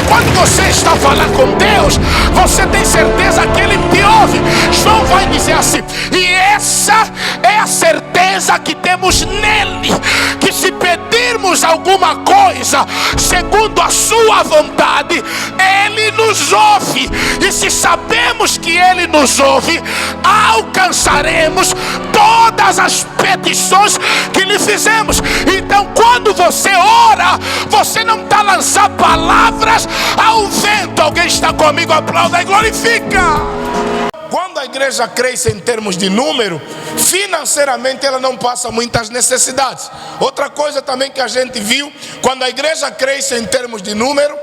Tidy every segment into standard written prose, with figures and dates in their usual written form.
quando você está falando com Deus, você tem certeza que Ele te ouve. João vai dizer assim: e essa é a certeza que temos nele, que se pedirmos alguma coisa segundo a sua vontade, Ele nos ouve. E se sabemos que Ele nos ouve, alcançaremos todas as petições que lhe fizemos. Então, quando você ora, você não está lançando palavras ao vento. Alguém está comigo? Aplauda e glorifica. Quando a igreja cresce em termos de número, financeiramente ela não passa muitas necessidades. Outra coisa também que a gente viu, quando a igreja cresce em termos de número,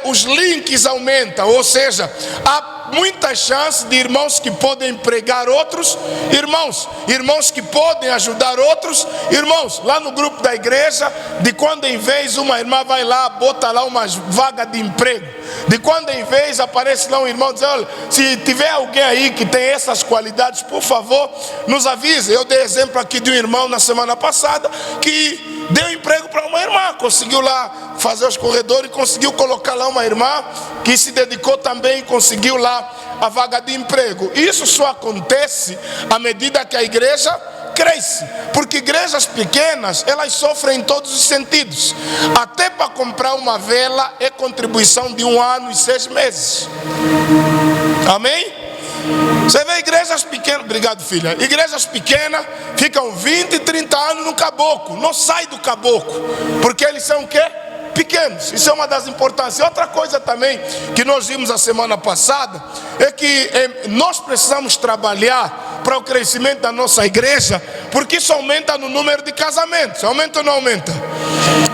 os links aumentam, ou seja, há muitas chances de irmãos que podem empregar outros irmãos, irmãos que podem ajudar outros irmãos. Lá no grupo da igreja, de quando em vez uma irmã vai lá, bota lá uma vaga de emprego, de quando em vez aparece lá um irmão e diz: olha, se tiver alguém aí que tem essas qualidades, por favor, nos avise. Eu dei exemplo aqui de um irmão na semana passada que deu emprego para uma irmã, conseguiu lá fazer os corredores, conseguiu colocar lá uma irmã que se dedicou também e conseguiu lá a vaga de emprego. Isso só acontece à medida que a igreja cresce, porque igrejas pequenas, elas sofrem em todos os sentidos. Até para comprar uma vela é contribuição de 1 ano e 6 meses. Amém? Você vê igrejas pequenas, obrigado filha, igrejas pequenas ficam 20, 30 anos no caboclo, não sai do caboclo, porque eles são o quê? Pequenos. Isso é uma das importâncias. Outra coisa também que nós vimos a semana passada é que nós precisamos trabalhar para o crescimento da nossa igreja, porque isso aumenta no número de casamentos. Aumenta ou não aumenta?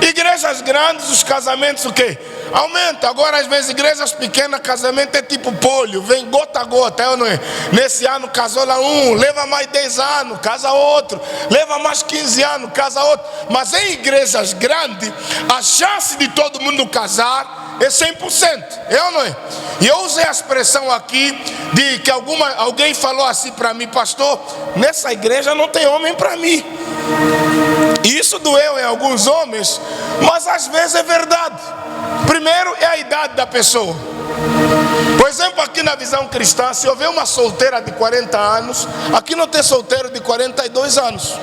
Igrejas grandes, os casamentos o quê? Aumenta. Agora às vezes igrejas pequenas, casamento é tipo polio, vem gota a gota, é ou não é? Nesse ano casou lá um, leva mais 10 anos, casa outro, leva mais 15 anos, casa outro. Mas em igrejas grandes, a chance de todo mundo casar é 100%, é ou não é? E eu usei a expressão aqui de que alguém falou assim para mim: pastor, nessa igreja não tem homem para mim. E isso doeu em alguns homens, mas às vezes é verdade. Primeiro é a idade da pessoa. Por exemplo, aqui na visão cristã, se houver uma solteira de 40 anos, aqui não tem solteiro de 42 anos.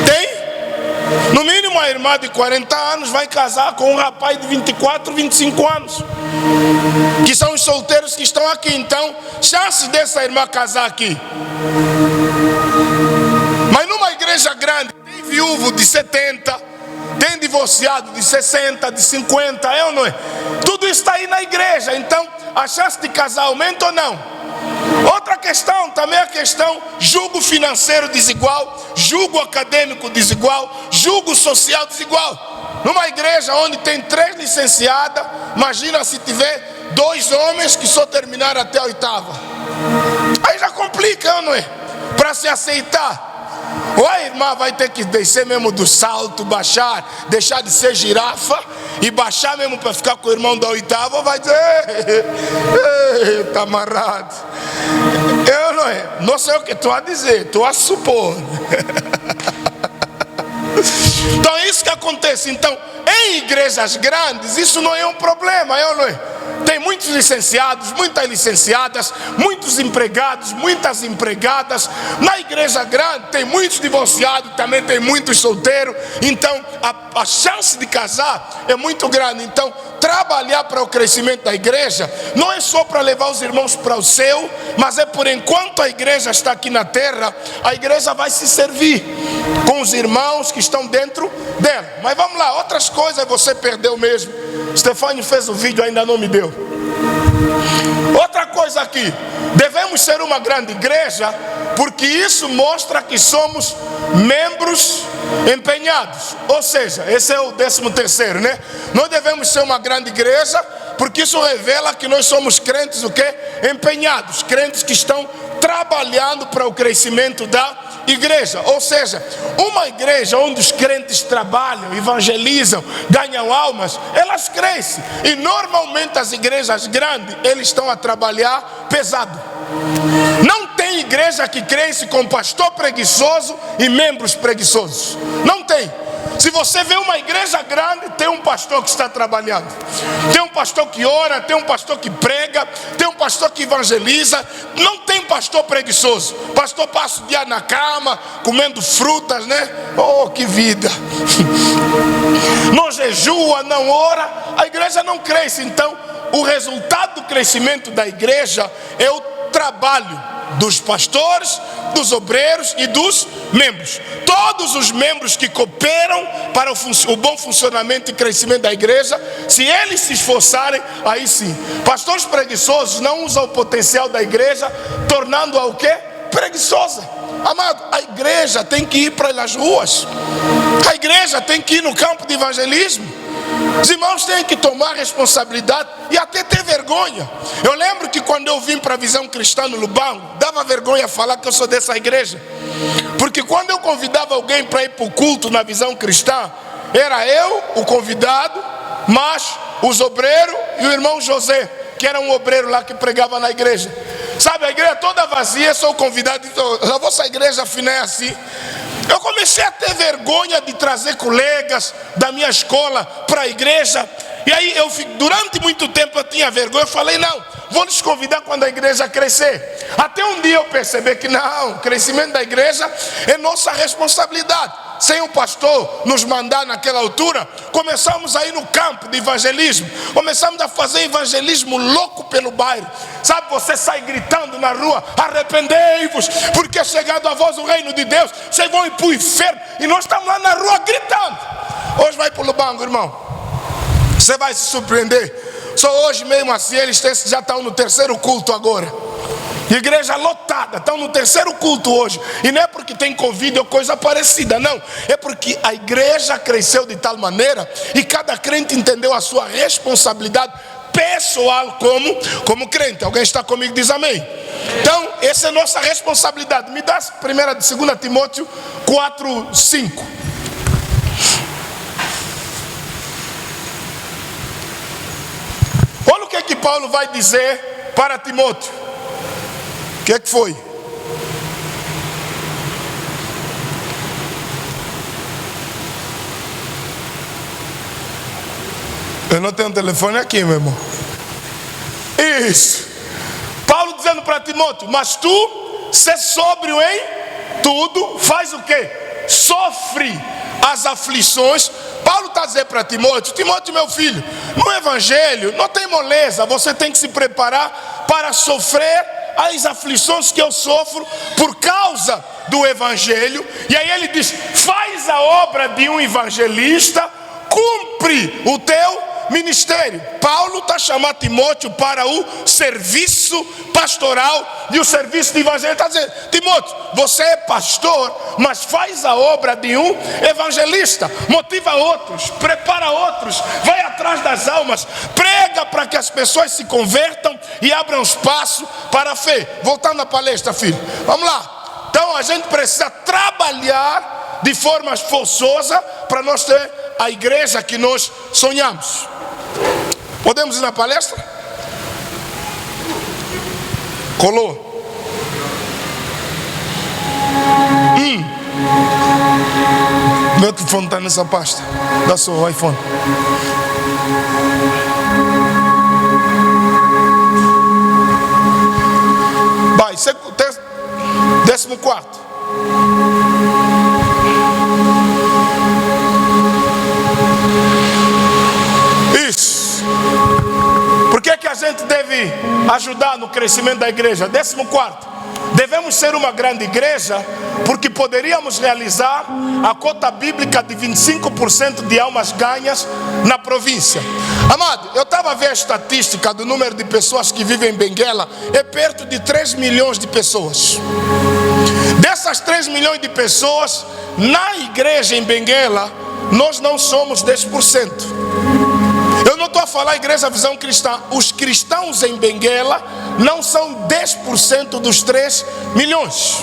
Tem? No mínimo uma irmã de 40 anos vai casar com um rapaz de 24, 25 anos, que são os solteiros que estão aqui. Então, chances dessa irmã casar aqui. Mas numa igreja grande, tem viúvo de 70, tem divorciado de 60, de 50, é ou não é? Tudo está aí na igreja. Então a chance de casar aumenta ou não? Outra questão também é a questão julgo financeiro desigual, julgo acadêmico desigual, julgo social desigual. Numa igreja onde tem 3 licenciadas, imagina se tiver 2 homens que só terminaram até a 8ª. Aí já complica, não é? Para se aceitar. Ou a irmã vai ter que descer mesmo do salto, baixar, deixar de ser girafa e baixar mesmo para ficar com o irmão da 8ª, ou vai dizer: ei, camarada, eu não sei o que estou a dizer, estou a supor. Então é isso que acontece. Então, em igrejas grandes, isso não é um problema, é ou não é? Tem muitos licenciados, muitas licenciadas, muitos empregados, muitas empregadas. Na igreja grande tem muitos divorciados, também tem muitos solteiros. Então a chance de casar é muito grande. Então trabalhar para o crescimento da igreja não é só para levar os irmãos para o céu, mas é por enquanto a igreja está aqui na terra, a igreja vai se servir com os irmãos que estão dentro dela. Mas vamos lá, outras coisas você perdeu mesmo. Stefânio fez o vídeo, ainda não me deu. Outra coisa aqui, devemos ser uma grande igreja, porque isso mostra que somos membros empenhados. Ou seja, esse é o 13º, né? Nós devemos ser uma grande igreja, porque isso revela que nós somos crentes o quê? Empenhados, crentes que estão trabalhando para o crescimento da igreja. Ou seja, uma igreja onde os crentes trabalham, evangelizam, ganham almas, elas crescem. E normalmente as igrejas grandes, eles estão a trabalhar pesado. Não tem igreja que cresce com pastor preguiçoso e membros preguiçosos. Não tem. Se você vê uma igreja grande, tem um pastor que está trabalhando, tem um pastor que ora, tem um pastor que prega, tem um pastor que evangeliza. Não tem pastor preguiçoso. Pastor passa o dia na cama, comendo frutas, né? Oh, que vida! Não jejua, não ora, a igreja não cresce. Então, o resultado do crescimento da igreja é o trabalho dos pastores, dos obreiros e dos membros. Todos os membros que cooperam para o bom funcionamento e crescimento da igreja, se eles se esforçarem, aí sim. Pastores preguiçosos não usam o potencial da igreja, tornando-a o quê? Preguiçosa. Amado, a igreja tem que ir para as ruas, a igreja tem que ir no campo de evangelismo. Os irmãos têm que tomar responsabilidade e até ter vergonha. Eu lembro que quando eu vim para a Visão Cristã no Lubango, dava vergonha falar que eu sou dessa igreja, porque quando eu convidava alguém para ir para o culto na Visão Cristã, era eu, o convidado, mas os obreiros e o irmão José, que era um obreiro lá que pregava na igreja. Sabe, a igreja toda vazia, sou convidado, então, a vossa igreja afinal é assim. Eu comecei a ter vergonha de trazer colegas da minha escola para a igreja. E aí durante muito tempo eu tinha vergonha. Eu falei, não, vou lhes convidar quando a igreja crescer. Até um dia eu percebi que não, o crescimento da igreja é nossa responsabilidade. Sem o pastor nos mandar naquela altura, começamos a ir no campo de evangelismo. Começamos a fazer evangelismo louco pelo bairro. Sabe, você sai gritando na rua, arrependei-vos, porque é chegado a vós o reino de Deus. Vocês vão ir para o inferno. E nós estamos lá na rua gritando. Hoje vai para o Lubango, irmão. Você vai se surpreender. Só hoje mesmo assim, eles já estão no terceiro culto agora. Igreja lotada, estão no terceiro culto hoje. E não é porque tem Covid ou coisa parecida, não. É porque a igreja cresceu de tal maneira e cada crente entendeu a sua responsabilidade pessoal como crente. Alguém está comigo, diz amém. Então, essa é a nossa responsabilidade. Me dá 2 Timóteo 4:5. Olha o que Paulo vai dizer para Timóteo. O que foi? Eu não tenho um telefone aqui, meu irmão. Isso. Paulo dizendo para Timóteo: mas tu, sê sóbrio em tudo, faz o quê? Sofre as aflições. Paulo está dizendo para Timóteo: Timóteo, meu filho, no evangelho não tem moleza, você tem que se preparar para sofrer as aflições que eu sofro por causa do evangelho. E aí ele diz: faz a obra de um evangelista, cumpre o teu ministério. Paulo está chamando Timóteo para o serviço pastoral e o serviço de evangelho. Está dizendo: Timóteo, você é pastor, mas faz a obra de um evangelista. Motiva outros, prepara outros, vai atrás das almas, prega para que as pessoas se convertam e abram espaço para a fé. Voltando à palestra, filho, vamos lá. Então a gente precisa trabalhar de forma forçosa para nós ter a igreja que nós sonhamos. Podemos ir na palestra? Colou? Meu telefone está nessa pasta. Dá só o iPhone. Vai, 14º. Isso. Por que a gente deve ajudar no crescimento da igreja? 14º. Devemos ser uma grande igreja porque poderíamos realizar a cota bíblica de 25% de almas ganhas na província. Amado, eu estava a ver a estatística do número de pessoas que vivem em Benguela. É perto de 3 milhões de pessoas. Dessas 3 milhões de pessoas, na igreja em Benguela, nós não somos 10%. Eu não estou a falar igreja Visão Cristã. Os cristãos em Benguela não são 10% dos 3 milhões.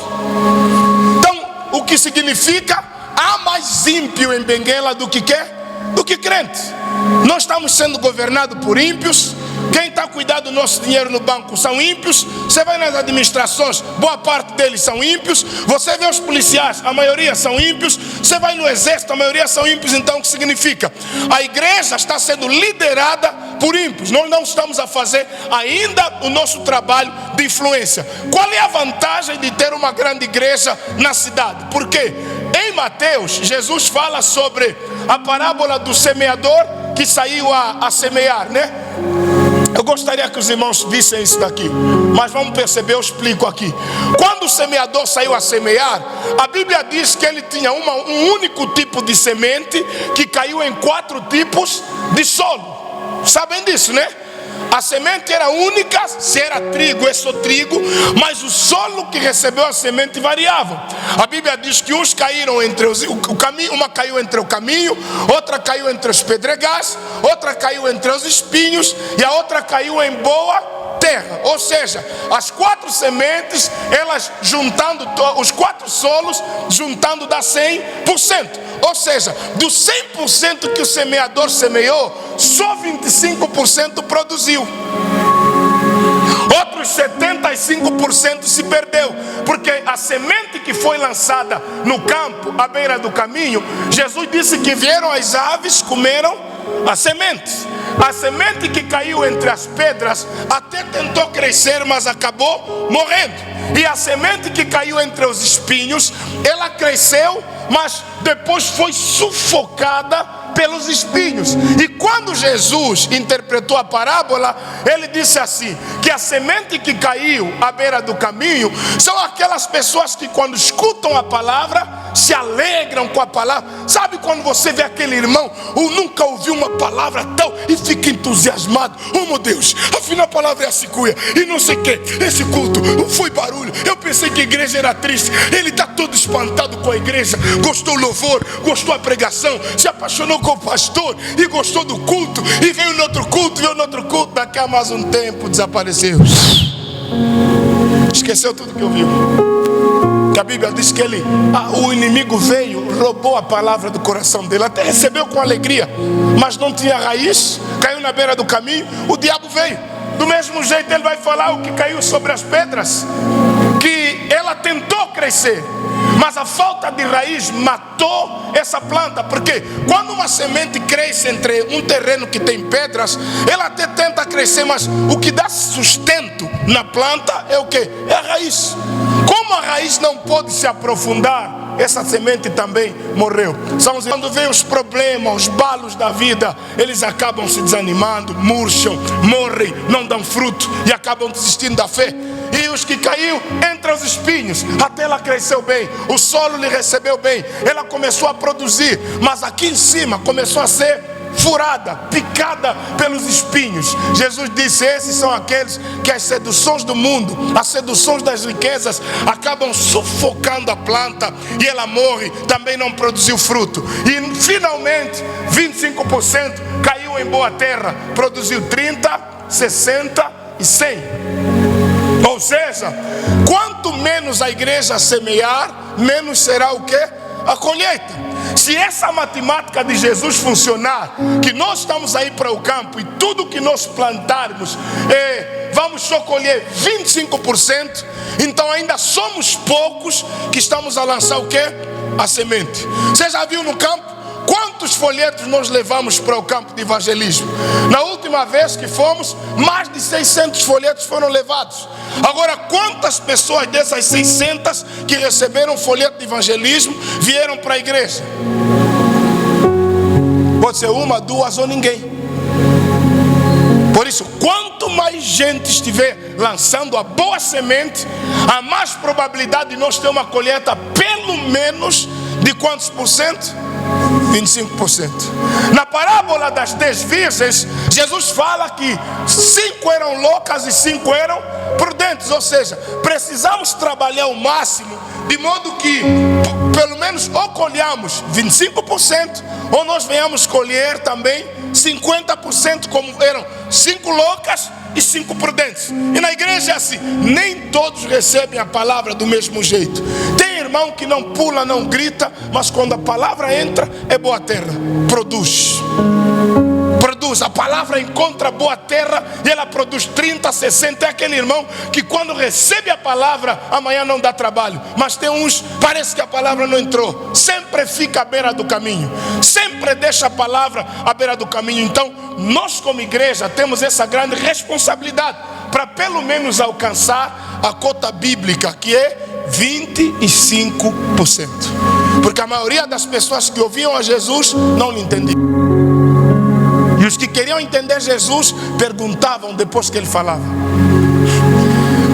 Então, o que significa? Há mais ímpio em Benguela do que crente. Nós estamos sendo governados por ímpios, Quem está cuidando do nosso dinheiro no banco são ímpios. Você vai nas administrações, boa parte deles são ímpios. Você vê os policiais, a maioria são ímpios. Você vai no exército, a maioria são ímpios. Então o que significa? A igreja está sendo liderada por ímpios. Nós não estamos a fazer ainda o nosso trabalho de influência. Qual é a vantagem de ter uma grande igreja na cidade? Porque em Mateus, Jesus fala sobre a parábola do semeador que saiu a semear, né? Eu gostaria que os irmãos vissem isso daqui, mas vamos perceber, eu explico aqui. Quando o semeador saiu a semear, a Bíblia diz que ele tinha um único tipo de semente que caiu em 4 tipos de solo. Sabem disso, né? A semente era única, se era trigo, trigo, mas o solo que recebeu a semente variava. A Bíblia diz que uns caíram entre o caminho, uma caiu entre o caminho, outra caiu entre os pedregais, outra caiu entre os espinhos e a outra caiu em boa terra. Ou seja, as 4 sementes, elas juntando os 4 solos, juntando dá 100%. Ou seja, dos 100% que o semeador semeou, só 25% produziu. Outros 75% se perdeu, porque a semente que foi lançada no campo, à beira do caminho, Jesus disse que vieram as aves, comeram a semente. A semente que caiu entre as pedras até tentou crescer, mas acabou morrendo. E a semente que caiu entre os espinhos, ela cresceu, mas depois foi sufocada pelos espinhos. E quando Jesus interpretou a parábola, ele disse assim, que a semente que caiu à beira do caminho são aquelas pessoas que quando escutam a palavra, se alegram com a palavra. Sabe quando você vê aquele irmão, ou nunca ouviu uma palavra tal, e fica entusiasmado, oh meu Deus, afinal a palavra é a cicuia, e não sei o que, esse culto, foi barulho, eu pensei que a igreja era triste, ele está todo espantado com a igreja, gostou do louvor, gostou da pregação, se apaixonou com o pastor, e gostou do culto, e veio no outro culto, daqui a mais um tempo desapareceu, esqueceu tudo que ouviu. Que a Bíblia diz que o inimigo veio, roubou a palavra do coração dele, até recebeu com alegria, mas não tinha raiz, caiu na beira do caminho, o diabo veio. Do mesmo jeito ele vai falar o que caiu sobre as pedras, que ela tentou crescer, mas a falta de raiz matou essa planta. Porque quando uma semente cresce entre um terreno que tem pedras, ela até tenta crescer, mas o que dá sustento na planta é o que? É a raiz. Como a raiz não pôde se aprofundar, essa semente também morreu. Quando vem os problemas, os balos da vida, eles acabam se desanimando, murcham, morrem, não dão fruto e acabam desistindo da fé. E os que caiu entre os espinhos, até ela cresceu bem, o solo lhe recebeu bem, ela começou a produzir, mas aqui em cima começou a ser furada, picada pelos espinhos. Jesus disse, esses são aqueles que as seduções do mundo, as seduções das riquezas acabam sufocando a planta e ela morre, também não produziu fruto. E finalmente 25% caiu em boa terra, produziu 30, 60 e 100. Ou seja, quanto menos a igreja semear, menos será o que? A colheita. Se essa matemática de Jesus funcionar, que nós estamos aí para o campo e tudo que nós plantarmos, vamos só colher 25%, então ainda somos poucos que estamos a lançar o que? A semente. Você já viu no campo? Quantos folhetos nós levamos para o campo de evangelismo? Na última vez que fomos, mais de 600 folhetos foram levados. Agora, quantas pessoas dessas 600 que receberam folheto de evangelismo vieram para a igreja? Pode ser 1, 2 ou ninguém. Por isso, quanto mais gente estiver lançando a boa semente, há mais probabilidade de nós ter uma colheita pelo menos de quantos por cento? 25%. Na parábola das 10 virgens, Jesus fala que 5 eram loucas e 5 eram prudentes. Ou seja, precisamos trabalhar o máximo, de modo que pelo menos ou colhamos 25%, ou nós venhamos colher também 50%, como eram 5 loucas e 5 prudentes. E na igreja é assim, nem todos recebem a palavra do mesmo jeito. Tem irmão que não pula, não grita, mas quando a palavra entra, é boa terra, produz. produz. A palavra encontra boa terra e ela produz 30, 60. É aquele irmão que quando recebe a palavra, amanhã não dá trabalho. Mas tem uns, parece que a palavra não entrou. Sempre fica à beira do caminho. Sempre deixa a palavra à beira do caminho. Então, nós como igreja temos essa grande responsabilidade para pelo menos alcançar a cota bíblica, que é 25%. Porque a maioria das pessoas que ouviam a Jesus não lhe entendiam. E os que queriam entender Jesus perguntavam depois que ele falava.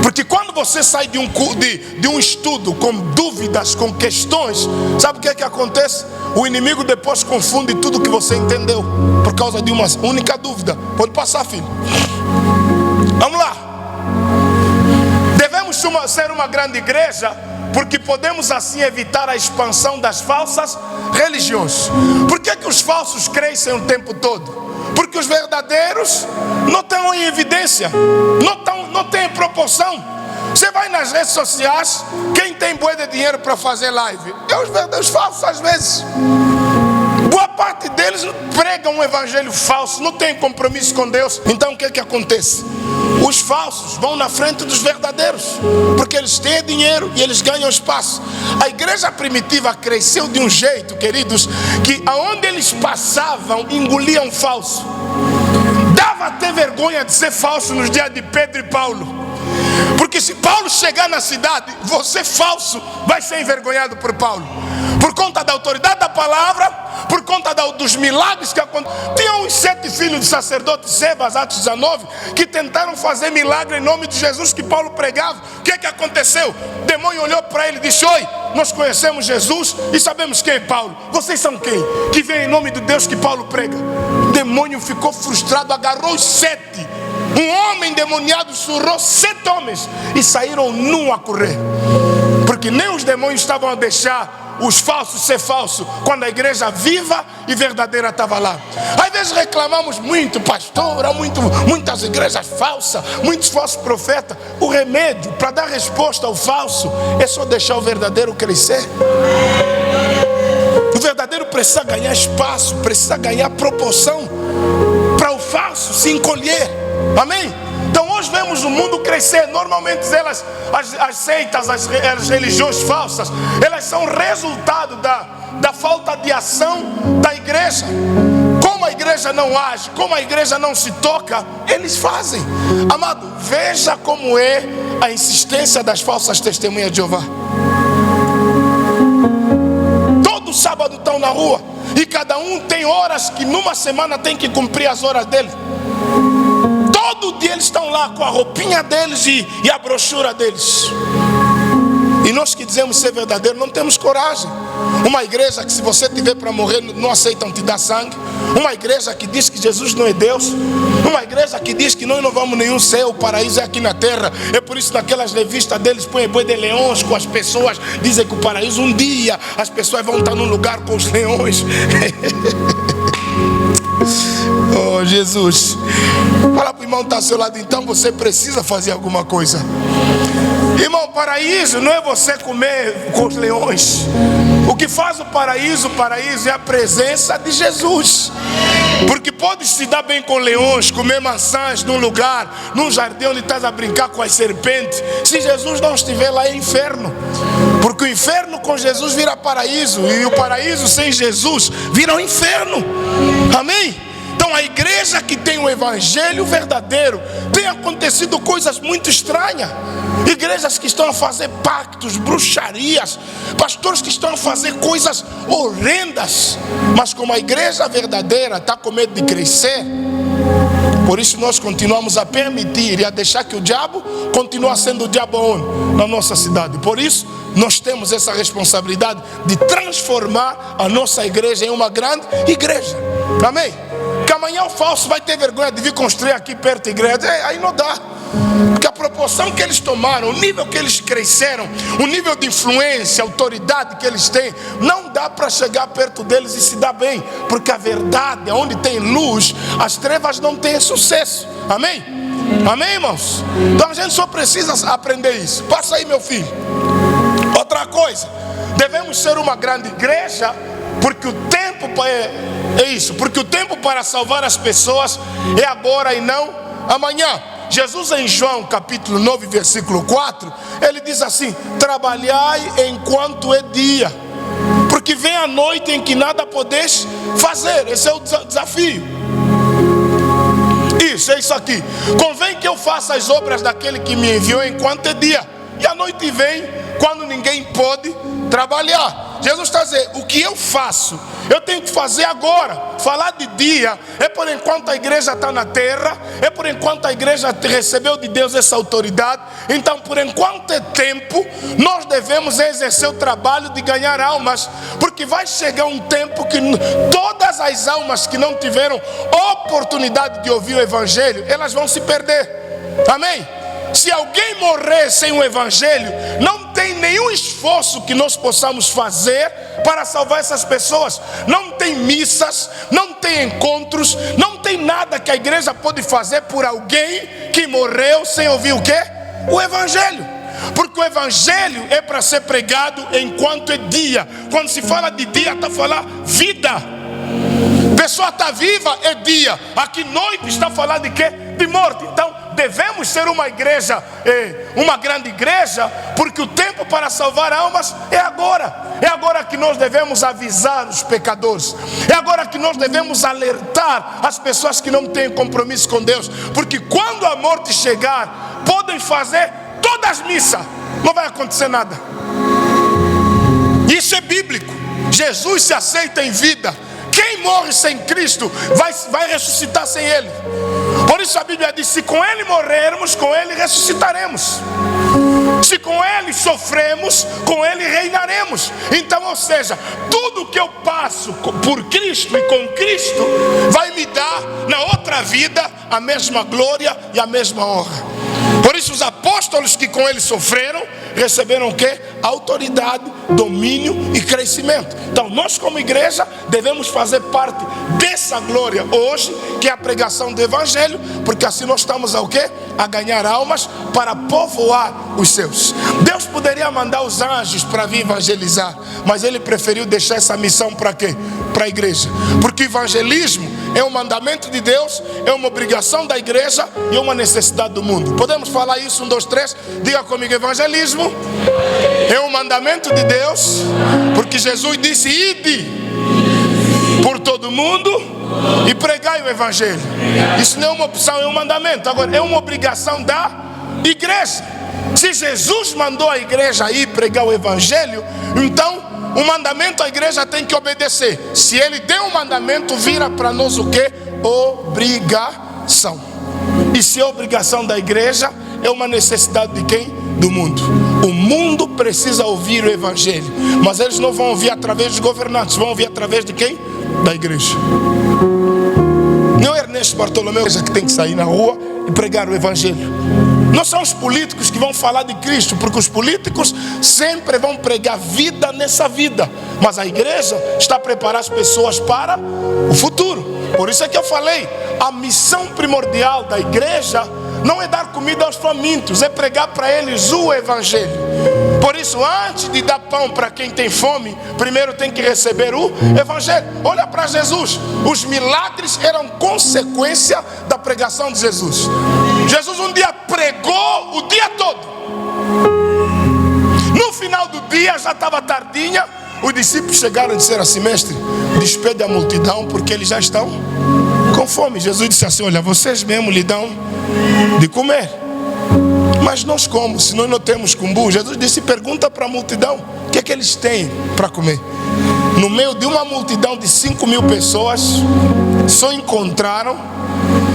Porque quando você sai de um estudo com dúvidas, com questões, sabe o que é que acontece? O inimigo depois confunde tudo que você entendeu por causa de uma única dúvida. Pode passar, filho. Vamos lá. Devemos ser uma grande igreja, porque podemos assim evitar a expansão das falsas religiões. Por que os falsos crescem o tempo todo? Porque os verdadeiros não estão em evidência, não têm proporção. Você vai nas redes sociais, quem tem bué de dinheiro para fazer live? É os verdadeiros falsos às vezes. Boa parte deles pregam um evangelho falso, não tem compromisso com Deus. Então o que é que acontece? Os falsos vão na frente dos verdadeiros, porque eles têm dinheiro e eles ganham espaço. A igreja primitiva cresceu de um jeito, queridos, que aonde eles passavam, engoliam falso. Dava até vergonha de ser falso nos dias de Pedro e Paulo. Porque se Paulo chegar na cidade, você falso vai ser envergonhado por Paulo. Por conta da autoridade da palavra, por conta dos milagres que aconteceram. Tinha uns 7 filhos de sacerdote, Sebas, Atos 19, que tentaram fazer milagre em nome de Jesus que Paulo pregava. O que é que aconteceu? O demônio olhou para ele e disse: oi, nós conhecemos Jesus e sabemos quem é Paulo. Vocês são quem? Que vem em nome de Deus que Paulo prega. O demônio ficou frustrado, agarrou os 7. Um homem endemoniado surrou 7 homens e saíram num a correr. Porque nem os demônios estavam a deixar os falsos ser falso, quando a igreja viva e verdadeira estava lá. Às vezes reclamamos muito, pastor, há muitas igrejas falsas, muitos falsos profetas. O remédio para dar resposta ao falso é só deixar o verdadeiro crescer. O verdadeiro precisa ganhar espaço, precisa ganhar proporção para o falso se encolher. Amém? Então hoje vemos o mundo crescer. Normalmente as seitas, as religiões falsas, elas são resultado da falta de ação da igreja. Como a igreja não age, como a igreja não se toca, eles fazem. Amado, veja como é a insistência das falsas testemunhas de Jeová. Todo sábado estão na rua e cada um tem horas que numa semana tem que cumprir as horas dele. Todo dia eles estão lá com a roupinha deles e a brochura deles. E nós que dizemos ser verdadeiro não temos coragem. Uma igreja que se você tiver para morrer não aceitam te dar sangue. Uma igreja que diz que Jesus não é Deus. Uma igreja que diz que nós não vamos nenhum céu, o paraíso é aqui na terra. É por isso naquelas revistas deles põem boi de leões com as pessoas. Dizem que o paraíso um dia as pessoas vão estar num lugar com os leões. Oh Jesus, fala para o irmão que está ao seu lado, então você precisa fazer alguma coisa. Irmão, paraíso não é você comer com os leões. O que faz o paraíso é a presença de Jesus. Porque pode se dar bem com leões, comer maçãs num lugar, num jardim onde estás a brincar com as serpentes. Se Jesus não estiver lá, é inferno. Porque o inferno com Jesus vira paraíso, e o paraíso sem Jesus vira o inferno. Amém? Então a igreja que tem o evangelho verdadeiro, tem acontecido coisas muito estranhas. Igrejas que estão a fazer pactos, bruxarias, pastores que estão a fazer coisas horrendas. Mas como a igreja verdadeira está com medo de crescer, por isso nós continuamos a permitir e a deixar que o diabo continue sendo o diabo onde? Na nossa cidade. Por isso nós temos essa responsabilidade de transformar a nossa igreja em uma grande igreja. Amém? Que amanhã o falso vai ter vergonha de vir construir aqui perto da igreja. Aí não dá. Porque a proporção que eles tomaram, o nível que eles cresceram, o nível de influência, autoridade que eles têm, não dá para chegar perto deles e se dar bem. Porque a verdade, onde tem luz, as trevas não têm sucesso. Amém? Amém, irmãos? Então a gente só precisa aprender isso. Passa aí, meu filho. Outra coisa, devemos ser uma grande igreja, Porque o tempo é isso, porque o tempo para salvar as pessoas é agora e não amanhã. Jesus em João capítulo 9 versículo 4, ele diz assim: trabalhai enquanto é dia, porque vem a noite em que nada podeis fazer. Esse é o desafio. Isso, é isso aqui. Convém que eu faça as obras daquele que me enviou enquanto é dia, e a noite vem quando ninguém pode trabalhar. Jesus está dizendo: o que eu faço, eu tenho que fazer agora. Falar de dia é por enquanto a igreja está na terra, é por enquanto a igreja recebeu de Deus essa autoridade. Então, por enquanto é tempo, nós devemos exercer o trabalho de ganhar almas, porque vai chegar um tempo que todas as almas que não tiveram oportunidade de ouvir o evangelho, elas vão se perder. Amém? Se alguém morrer sem o evangelho, não tem nenhum esforço que nós possamos fazer para salvar essas pessoas. Não tem missas, não tem encontros, não tem nada que a igreja pode fazer por alguém que morreu sem ouvir o quê? O evangelho. Porque o evangelho é para ser pregado enquanto é dia. Quando se fala de dia, está falando vida. Pessoa está viva, é dia. Aqui noite está falando de quê? De morte. Então devemos ser uma igreja, uma grande igreja, porque o tempo para salvar almas é agora. É agora que nós devemos avisar os pecadores. É agora que nós devemos alertar as pessoas que não têm compromisso com Deus. Porque quando a morte chegar, podem fazer todas as missas, não vai acontecer nada. Isso é bíblico. Jesus se aceita em vida. Quem morre sem Cristo vai ressuscitar sem Ele. Por isso a Bíblia diz: se com Ele morrermos, com Ele ressuscitaremos. Se com Ele sofremos, com Ele reinaremos. Então, ou seja, tudo que eu passo por Cristo e com Cristo vai me dar na outra vida a mesma glória e a mesma honra. Por isso os apóstolos que com Ele sofreram, receberam o quê? Autoridade, domínio e crescimento. Então nós como igreja devemos fazer parte dessa glória hoje, que é a pregação do evangelho, porque assim nós estamos ao quê? A ganhar almas para povoar os seus. Deus poderia mandar os anjos para vir evangelizar, mas Ele preferiu deixar essa missão para quê? Para a igreja. Porque o evangelismo é um mandamento de Deus, é uma obrigação da igreja e é uma necessidade do mundo. Podemos falar isso? 1, 2, 3. Diga comigo: evangelismo é um mandamento de Deus, porque Jesus disse: ide por todo mundo e pregai o evangelho. Isso não é uma opção, é um mandamento. Agora, é uma obrigação da igreja. Se Jesus mandou a igreja ir pregar o evangelho, então o mandamento a igreja tem que obedecer. Se Ele deu um mandamento, vira para nós o quê? Obrigação. E se é obrigação da igreja, é uma necessidade de quem? Do mundo. O mundo precisa ouvir o evangelho, mas eles não vão ouvir através dos governantes, vão ouvir através de quem? Da igreja. Não é Ernesto Bartolomeu que tem que sair na rua e pregar o evangelho. Não são os políticos que vão falar de Cristo, porque os políticos sempre vão pregar vida nessa vida, mas a igreja está a preparar as pessoas para o futuro. Por isso é que eu falei, a missão primordial da igreja não é dar comida aos famintos, é pregar para eles o evangelho. Por isso, antes de dar pão para quem tem fome, primeiro tem que receber o evangelho. Olha para Jesus, os milagres eram consequência da pregação de Jesus. Jesus um dia pregou o dia todo. No final do dia, já estava tardinha, os discípulos chegaram e disseram assim: mestre, despede a multidão porque eles já estão com fome. Jesus disse assim: olha, vocês mesmo lhe dão de comer, mas nós como, se nós não temos cumbu? Jesus disse: pergunta para a multidão o que é que eles têm para comer. No meio de uma multidão de 5.000 pessoas, só encontraram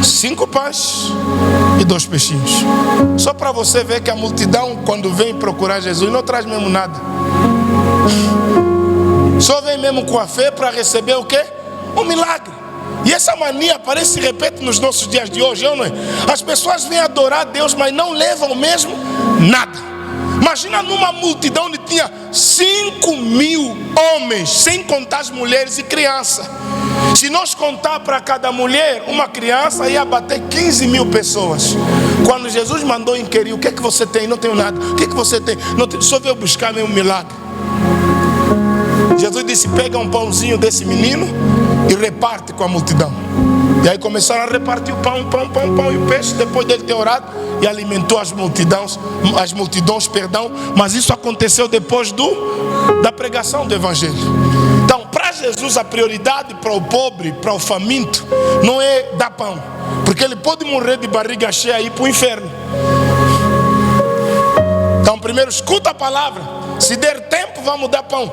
5 pães e 2 peixinhos. Só para você ver que a multidão, quando vem procurar Jesus, não traz mesmo nada. Só vem mesmo com a fé para receber o quê? Um milagre. E essa mania parece que se repete nos nossos dias de hoje, não é? As pessoas vêm adorar a Deus, mas não levam mesmo nada. Imagina numa multidão onde tinha 5.000 homens, sem contar as mulheres e crianças. Se nós contar para cada mulher uma criança, ia bater 15.000 pessoas. Quando Jesus mandou inquirir: o que é que você tem? Não tenho nada. O que é que você tem? Não tenho. Só veio buscar meu milagre. Jesus disse: pega um pãozinho desse menino e reparte com a multidão. E aí começaram a repartir o pão e o peixe, depois dele ter orado, e alimentou as multidões, mas isso aconteceu depois da pregação do evangelho. Então, para Jesus, a prioridade para o pobre, para o faminto, não é dar pão, porque ele pode morrer de barriga cheia e ir para o inferno. Então, primeiro escuta a palavra. Se der tempo, vamos dar pão,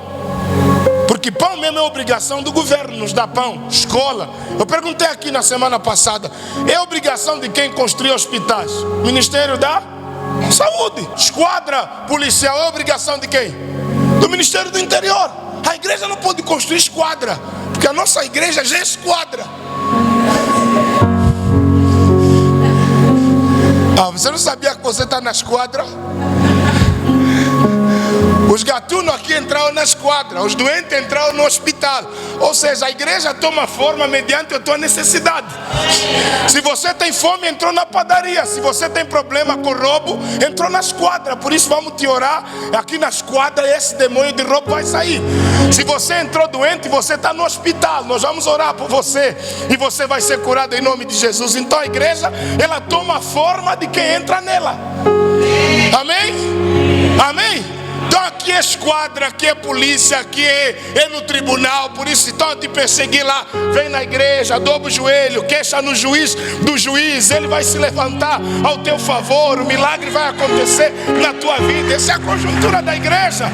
porque pão mesmo é obrigação do governo, nos dá pão. Escola, eu perguntei aqui na semana passada, é obrigação de quem construir hospitais? Ministério da Saúde. Esquadra policial é obrigação de quem? Do Ministério do Interior. A igreja não pode construir esquadra, porque a nossa igreja já é esquadra. Você não sabia que você está na esquadra? Os gatunos aqui entraram na esquadra, os doentes entraram no hospital. Ou seja, a igreja toma forma mediante a tua necessidade. Se você tem fome, entrou na padaria. Se você tem problema com roubo, entrou na esquadra. Por isso vamos te orar. Aqui na esquadra esse demônio de roubo vai sair. Se você entrou doente, você está no hospital, nós vamos orar por você e você vai ser curado em nome de Jesus. Então a igreja, ela toma a forma de quem entra nela. Amém? Amém? Então aqui é esquadra, aqui é polícia, aqui é no tribunal. Por isso estão a te perseguir lá, vem na igreja, dobra o joelho, queixa no juiz, do juiz, ele vai se levantar ao teu favor, o milagre vai acontecer na tua vida. Essa é a conjuntura da igreja.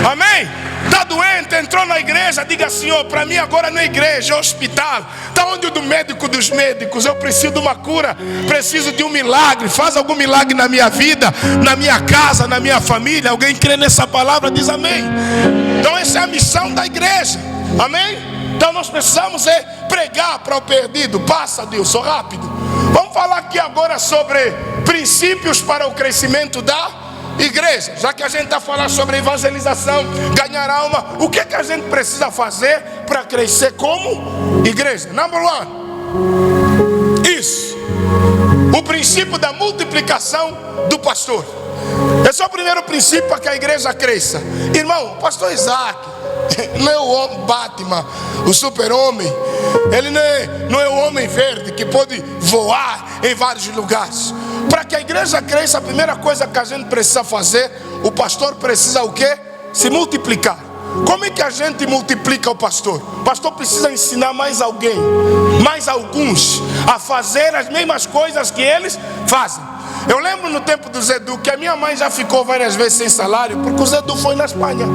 Amém? Está doente, entrou na igreja, diga: Senhor, para mim agora não é igreja, é hospital. Está onde o do médico dos médicos? Eu preciso de uma cura, preciso de um milagre. Faz algum milagre na minha vida, na minha casa, na minha família. Alguém crê nessa palavra? Diz amém. Então essa é a missão da igreja. Amém? Então nós precisamos pregar para o perdido. Passa, Deus, rápido. Vamos falar aqui agora sobre princípios para o crescimento da igreja. Já que a gente está falando sobre evangelização, ganhar alma, o que a gente precisa fazer para crescer como igreja? Number one, isso, o princípio da multiplicação do pastor. Esse é o primeiro princípio para que a igreja cresça. Irmão, o pastor Isaac não é o homem Batman, o super-homem. Ele não é o homem verde que pode voar em vários lugares. Para que a igreja cresça, a primeira coisa que a gente precisa fazer, o pastor precisa o quê? Se multiplicar. Como é que a gente multiplica o pastor? O pastor precisa ensinar mais alguém, mais alguns, a fazer as mesmas coisas que eles fazem. Eu lembro no tempo do Zedu que a minha mãe já ficou várias vezes sem salário, porque o Zedu foi na Espanha,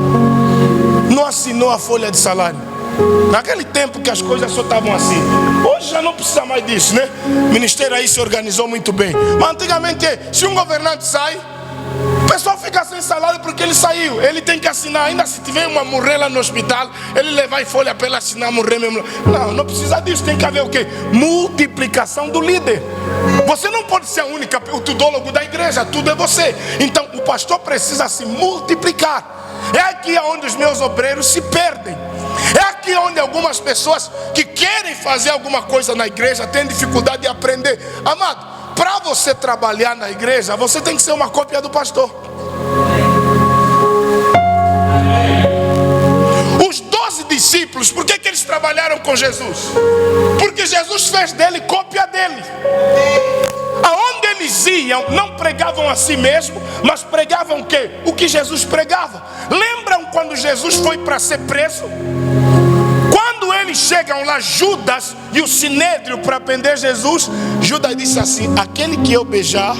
não assinou a folha de salário. Naquele tempo que as coisas só estavam assim. Hoje já não precisa mais disso, né? O ministério aí se organizou muito bem. Mas antigamente, se um governante sai, o pessoal fica sem salário porque ele saiu. Ele tem que assinar, ainda se tiver uma morrer lá no hospital, ele levar em folha para ele assinar, morrer mesmo. Não precisa disso, tem que haver o quê? Multiplicação do líder. Você não pode ser a única, o tudólogo da igreja, tudo é você. Então o pastor precisa se multiplicar. É aqui onde os meus obreiros se perdem. É aqui onde algumas pessoas que querem fazer alguma coisa na igreja têm dificuldade de aprender. Amado, para você trabalhar na igreja, você tem que ser uma cópia do pastor. Os 12 discípulos, por que eles trabalharam com Jesus? Porque Jesus fez dele cópia dele. Aonde eles iam, não pregavam a si mesmo, mas pregavam o quê? O que Jesus pregava. Lembram quando Jesus foi para ser preso? Quando eles chegam lá, Judas e o Sinédrio para prender Jesus, Judas disse assim: aquele que eu beijar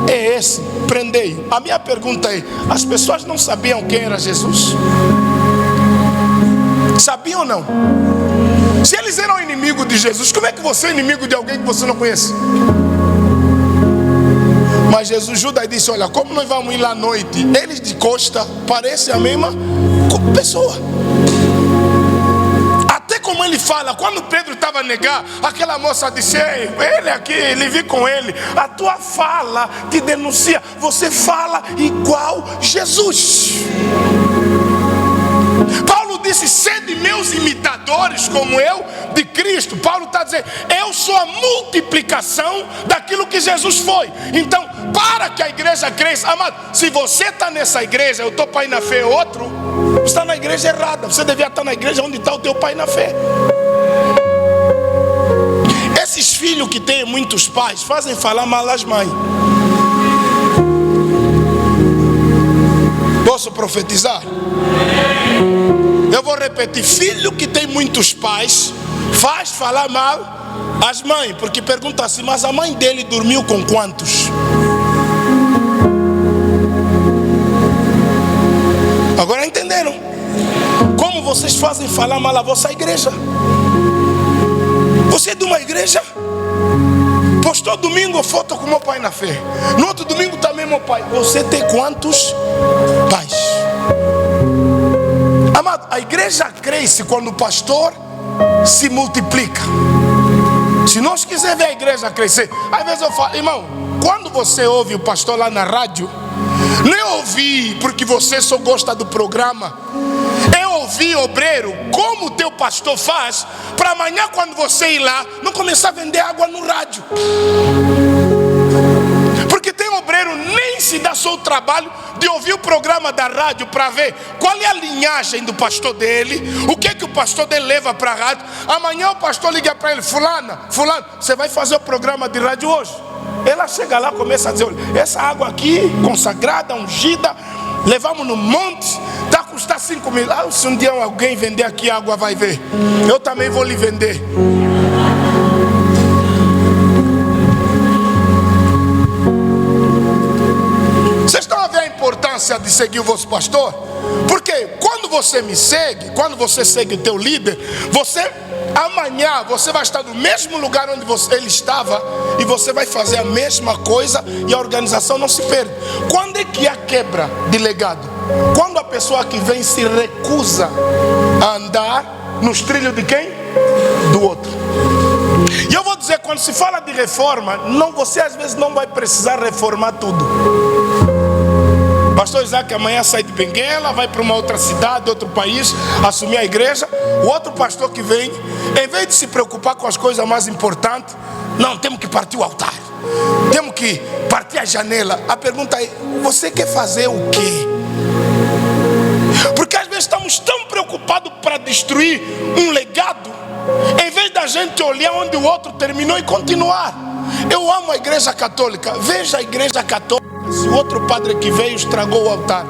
é esse, prendei-o. A minha pergunta é: as pessoas não sabiam quem era Jesus? Sabiam ou não? Se eles eram inimigos de Jesus, como é que você é inimigo de alguém que você não conhece? Mas Jesus, Judas disse: olha, como nós vamos ir lá à noite? Eles de costa parecem a mesma pessoa. Até como ele fala, quando Pedro estava a negar, aquela moça disse: ei, ele aqui, ele vi com ele. A tua fala te denuncia. Você fala igual Jesus. Paulo disse: sede meus imitadores. imitadores como eu de Cristo. Paulo está dizendo, eu sou a multiplicação daquilo que Jesus foi. Então, para que a igreja cresça, amado, se você está nessa igreja, eu estou pai na fé, outro, você está na igreja errada. Você devia estar na igreja onde está o teu pai na fé. Esses filhos que têm muitos pais fazem falar mal às mães. Posso profetizar? Eu vou repetir: filho que tem muitos pais faz falar mal às mães, porque pergunta assim, mas a mãe dele dormiu com quantos? Agora entenderam como vocês fazem falar mal a vossa igreja? Você é de uma igreja, postou domingo foto com meu pai na fé, no outro domingo também meu pai. Você tem quantos pais? Amado, a igreja cresce quando o pastor se multiplica. Se nós quisermos ver a igreja crescer, às vezes eu falo, irmão, quando você ouve o pastor lá na rádio, não é ouvir porque você só gosta do programa, é ouvir, obreiro, como o teu pastor faz, para amanhã quando você ir lá, não começar a vender água no rádio. Porque tem obreiro nem se dá só o trabalho de ouvir o programa da rádio para ver qual é a linhagem do pastor dele, o que é que o pastor dele leva para a rádio. Amanhã o pastor liga para ele, fulano, você vai fazer o programa de rádio hoje? Ela chega lá, começa a dizer, olha, essa água aqui, consagrada, ungida, levamos no monte, está a custar 5 mil. Se um dia alguém vender aqui água, vai ver, eu também vou lhe vender. Vocês estão a ver a importância de seguir o vosso pastor? Porque quando você me segue, quando você segue o teu líder, amanhã você vai estar no mesmo lugar onde ele estava, e você vai fazer a mesma coisa, e a organização não se perde. Quando é que há quebra de legado? Quando a pessoa que vem se recusa a andar nos trilhos de quem? Do outro. E eu vou dizer, quando se fala de reforma, você às vezes não vai precisar reformar tudo. Pastor Isaac amanhã sai de Benguela, vai para uma outra cidade, outro país, assumir a igreja. O outro pastor que vem, em vez de se preocupar com as coisas mais importantes, não, temos que partir o altar, temos que partir a janela. A pergunta é, você quer fazer o quê? Porque às vezes estamos tão preocupados para destruir um legado, em vez da gente olhar onde o outro terminou e continuar. Eu amo a igreja católica. Veja a igreja católica, se o outro padre que veio estragou o altar.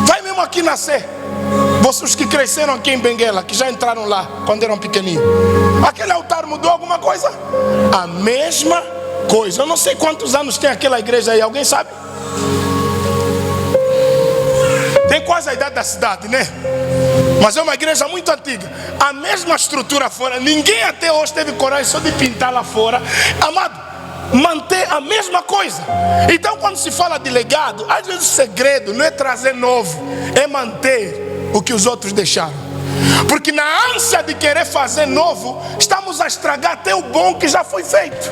Vai mesmo aqui nascer. Vocês que cresceram aqui em Benguela, que já entraram lá quando eram pequeninos, aquele altar mudou alguma coisa? A mesma coisa. Eu não sei quantos anos tem aquela igreja aí, alguém sabe? Tem quase a idade da cidade, né? Mas é uma igreja muito antiga. A mesma estrutura fora. Ninguém até hoje teve coragem só de pintar lá fora. Amado, manter a mesma coisa. Então quando se fala de legado, às vezes o segredo não é trazer novo, é manter o que os outros deixaram. Porque na ânsia de querer fazer novo, estamos a estragar até o bom que já foi feito.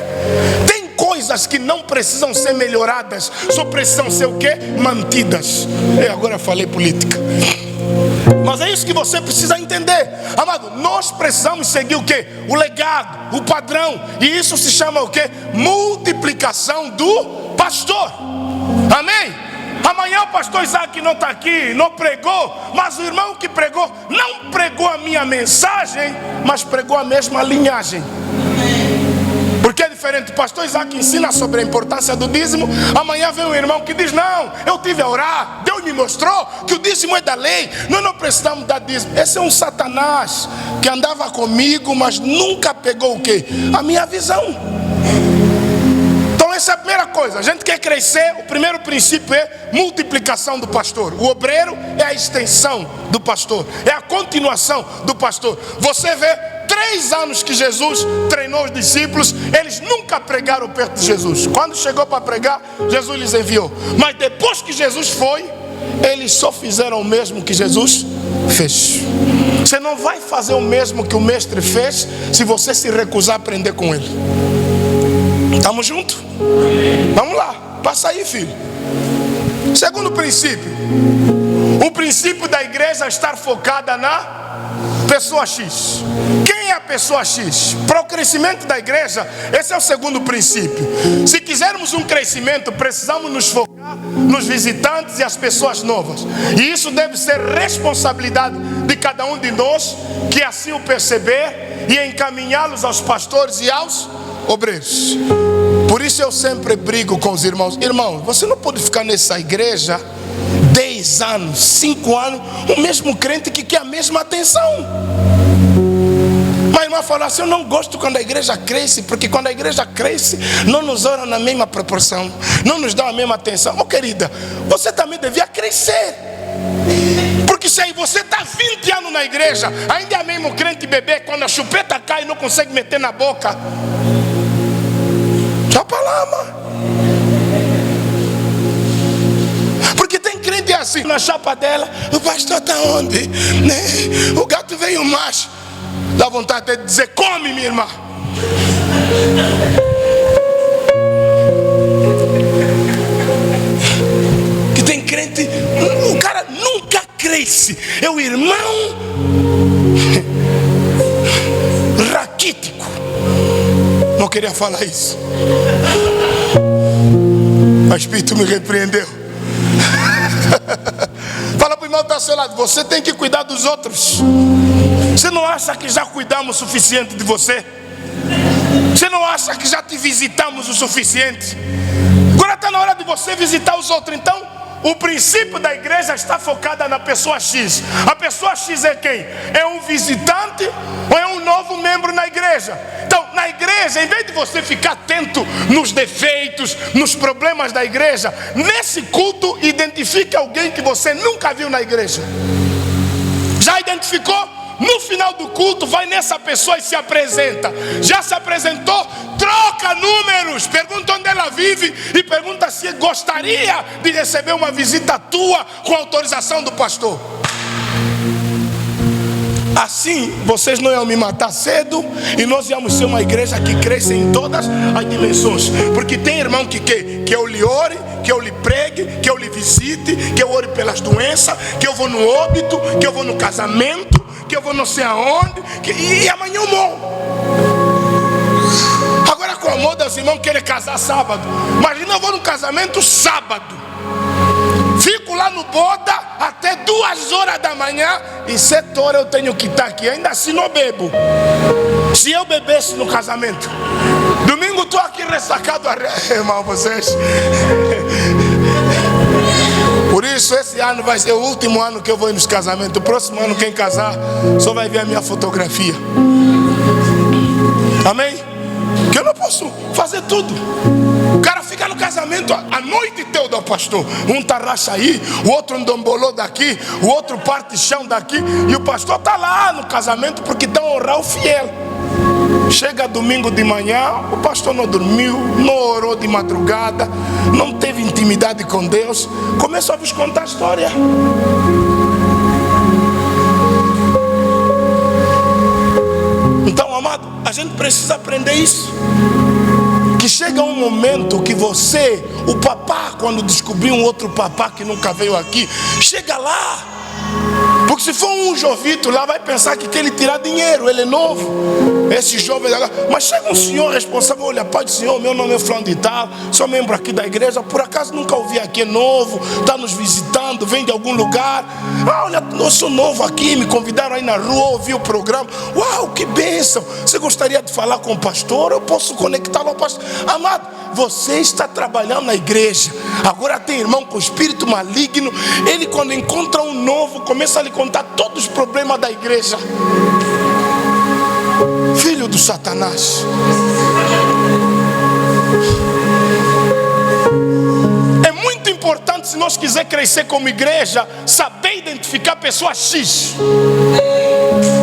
Tem coisas que não precisam ser melhoradas, só precisam ser o quê? Mantidas. Agora falei política. Mas é isso que você precisa entender, amado. Nós precisamos seguir o quê? O legado, o padrão. E isso se chama o quê? Multiplicação do pastor. Amém? Amanhã o pastor Isaac não está aqui, não pregou, mas o irmão que pregou, não pregou a minha mensagem, mas pregou a mesma linhagem. Porque é diferente. O pastor Isaac ensina sobre a importância do dízimo. Amanhã vem um irmão que diz, não, eu tive a orar, Deus me mostrou que o dízimo é da lei, nós não precisamos dar dízimo. Esse é um Satanás que andava comigo, mas nunca pegou o quê? A minha visão. Então essa é a primeira coisa. A gente quer crescer, o primeiro princípio é multiplicação do pastor. O obreiro é a extensão do pastor, é a continuação do pastor. Você vê 3 anos que Jesus treinou os discípulos, eles nunca pregaram perto de Jesus. Quando chegou para pregar, Jesus lhes enviou. Mas depois que Jesus foi, eles só fizeram o mesmo que Jesus fez. Você não vai fazer o mesmo que o mestre fez se você se recusar a aprender com ele. Estamos juntos? Vamos lá, passa aí, filho. Segundo princípio, o princípio da igreja estar focada na pessoa X. Quem é a pessoa X? Para o crescimento da igreja, esse é o segundo princípio. Se quisermos um crescimento, precisamos nos focar nos visitantes e as pessoas novas. E isso deve ser responsabilidade de cada um de nós, que assim o perceber e encaminhá-los aos pastores e aos obreiros. Por isso eu sempre brigo com os irmãos. Irmão, você não pode ficar nessa igreja 10 anos, 5 anos, o mesmo crente que quer a mesma atenção. Mas a irmã falou assim: eu não gosto quando a igreja cresce, porque quando a igreja cresce, não nos oram na mesma proporção, não nos dão a mesma atenção. Querida, você também devia crescer. Porque se aí você está 20 anos na igreja, ainda é mesmo crente bebê, quando a chupeta cai não consegue meter na boca. Já palavra. Porque tem crente assim, na chapa dela, o pastor está onde? Né? O gato veio macho. Dá vontade de dizer: come, minha irmã. Que tem crente, o cara nunca cresce. É o irmão raquítico. Não queria falar isso. O Espírito me repreendeu. Fala para o irmão que está ao seu lado: você tem que cuidar dos outros. Você não acha que já cuidamos o suficiente de você? Você não acha que já te visitamos o suficiente? Agora está na hora de você visitar os outros. Então, o princípio da igreja está focada na pessoa X. A pessoa X é quem? É um visitante ou é um novo membro na igreja? Então, na igreja, em vez de você ficar atento nos defeitos, nos problemas da igreja, nesse culto, identifique alguém que você nunca viu na igreja. Já identificou? No final do culto, vai nessa pessoa e se apresenta. Já se apresentou? Troca números. Pergunta onde ela vive e pergunta se gostaria de receber uma visita tua com autorização do pastor. Assim, vocês não iam me matar cedo e nós íamos ser uma igreja que cresce em todas as dimensões. Porque tem irmão que quer que eu lhe ore, que eu lhe pregue, que eu lhe visite, que eu ore pelas doenças, que eu vou no óbito, que eu vou no casamento, que eu vou não sei aonde, e amanhã eu morro. Agora acomoda os irmãos que querem casar sábado. Imagina, eu vou no casamento sábado, fico lá no boda até 2 horas da manhã e 7 horas eu tenho que estar aqui. Ainda assim não bebo. Se eu bebesse no casamento, domingo estou aqui ressacado. Irmão, vocês. Por isso esse ano vai ser o último ano que eu vou ir nos casamentos. O próximo ano quem casar só vai ver a minha fotografia. Amém? Que eu não posso fazer tudo. O cara fica no casamento a noite toda, pastor. Um tarraxa aí, o outro um dombolô daqui, o outro parte chão daqui. E o pastor está lá no casamento porque está a honrar o fiel. Chega domingo de manhã, o pastor não dormiu, não orou de madrugada, não teve intimidade com Deus. Começa a vos contar a história. Então, amado, a gente precisa aprender isso. Que chega um momento que você, o papá, quando descobrir um outro papá que nunca veio aqui, chega lá. Porque se for um jovito lá, vai pensar que quer ele tirar dinheiro, ele é novo. Esse jovem agora. Mas chega um senhor responsável: olha, pai do senhor, meu nome é fulano de tal, sou membro aqui da igreja, por acaso nunca ouvi aqui, é novo, está nos visitando, vem de algum lugar. Olha, eu sou novo aqui, me convidaram aí na rua, ouvi o programa. Uau, que bênção! Você gostaria de falar com o pastor? Eu posso conectá-lo ao pastor. Amado, você está trabalhando na igreja. Agora tem irmão com espírito maligno. Ele, quando encontra um novo, começa a lhe contar todos os problemas da igreja. Filho do Satanás. É muito importante, se nós quiser crescer como igreja, saber identificar pessoa X.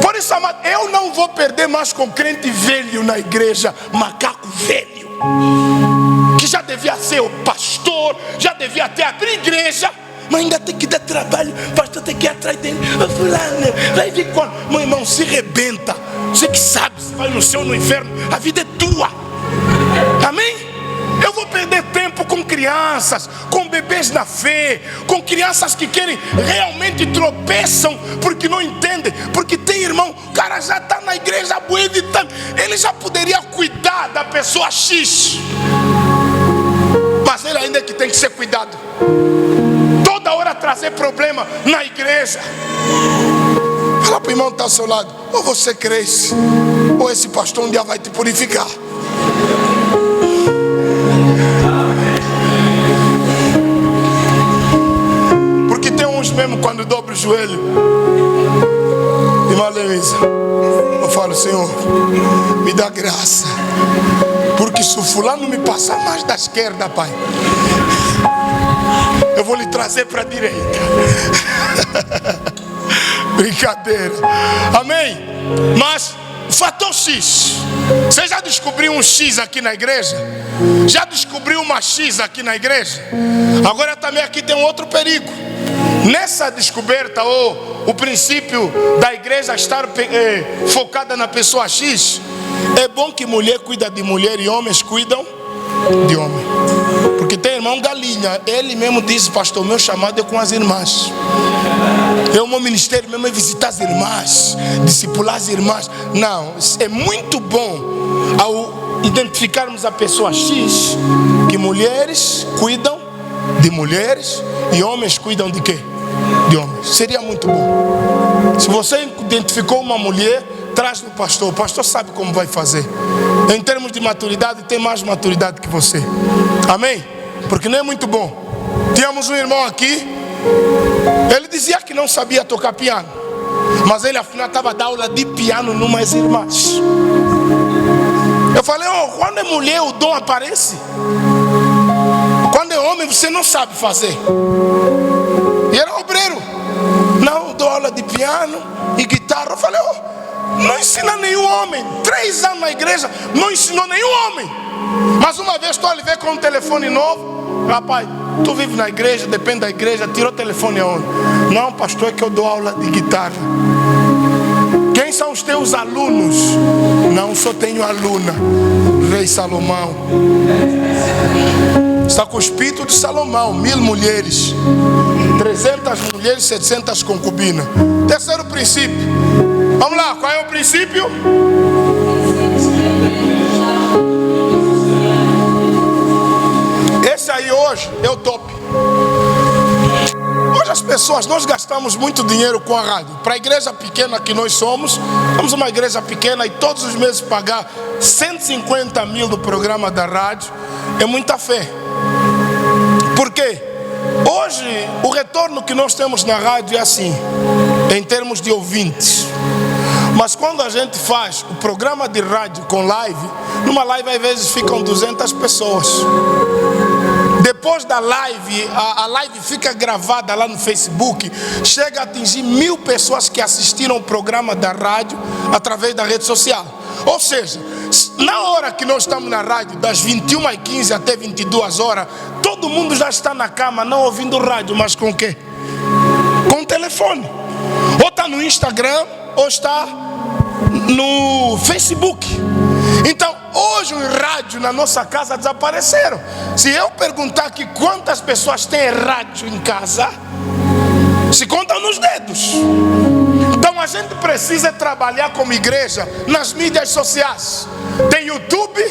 Por isso, amado, eu não vou perder mais com crente velho na igreja, macaco velho, que já devia ser o pastor, já devia ter abrir igreja, mas ainda tem que dar trabalho. Pastor tem que ir atrás dele. Fulano, vai vir quando? Meu irmão, se rebenta. Você que sabe se vai no céu ou no inferno. A vida é tua. Amém? Eu vou perder tempo com criança crianças, com bebês na fé, com crianças que querem, realmente tropeçam porque não entendem. Porque tem irmão, o cara já está na igreja, ele já poderia cuidar da pessoa X, mas ele ainda é que tem que ser cuidado. Toda hora trazer problema na igreja. Fala para o irmão que está ao seu lado: ou você cresce, ou esse pastor um dia vai te purificar. Porque tem uns mesmo, quando dobra o joelho, irmã Luísa, eu falo: Senhor, me dá graça, porque se o fulano me passar mais da esquerda, Pai, eu vou lhe trazer para a direita. Brincadeira, amém? Mas fator X, você já descobriu um X aqui na igreja? Já descobriu uma X aqui na igreja? Agora também aqui tem um outro perigo. Nessa descoberta, ou o princípio da igreja estar focada na pessoa X, é bom que mulher cuida de mulher e homens cuidam de homem. Porque tem irmão galinha, ele mesmo diz: pastor, meu chamado é com as irmãs, o meu ministério mesmo é visitar as irmãs, discipular as irmãs. Não, é muito bom ao identificarmos a pessoa X, que mulheres cuidam de mulheres e homens cuidam de quê? De homens. Seria muito bom. Se você identificou uma mulher, traz no pastor. O pastor sabe como vai fazer. Em termos de maturidade, tem mais maturidade que você. Amém? Porque não é muito bom. Tínhamos um irmão aqui, ele dizia que não sabia tocar piano, mas ele afinal estava dando aula de piano numas irmãs. Eu falei: quando é mulher o dom aparece. Quando é homem você não sabe fazer. E era obreiro. Não, dou aula de piano e guitarra. Eu falei: não ensina nenhum homem. 3 anos na igreja, não ensinou nenhum homem. Mas uma vez estou ali ver com um telefone novo. Rapaz, tu vive na igreja, depende da igreja, tirou o telefone aonde? Não, pastor, é que eu dou aula de guitarra. Quem são os teus alunos? Não, só tenho aluna. Rei Salomão. Está com o espírito de Salomão. 1000 mulheres, 300 mulheres, 700 concubinas. Terceiro princípio. Vamos lá, qual é o princípio? Esse aí hoje é o top. Hoje as pessoas, nós gastamos muito dinheiro com a rádio. Para a igreja pequena que nós somos uma igreja pequena, e todos os meses pagar 150 mil do programa da rádio é muita fé. Por quê? Hoje o retorno que nós temos na rádio é assim, em termos de ouvintes. Mas quando a gente faz o programa de rádio com live, numa live às vezes ficam 200 pessoas. Depois da live, a live fica gravada lá no Facebook, chega a atingir 1000 pessoas que assistiram o programa da rádio através da rede social. Ou seja, na hora que nós estamos na rádio, das 21h15 até 22 horas, todo mundo já está na cama, não ouvindo rádio, mas com o quê? Com o telefone. Ou está no Instagram, ou está no Facebook. Então, hoje os rádios na nossa casa desapareceram. Se eu perguntar aqui quantas pessoas têm rádio em casa, se contam nos dedos. Então a gente precisa trabalhar como igreja nas mídias sociais. Tem YouTube,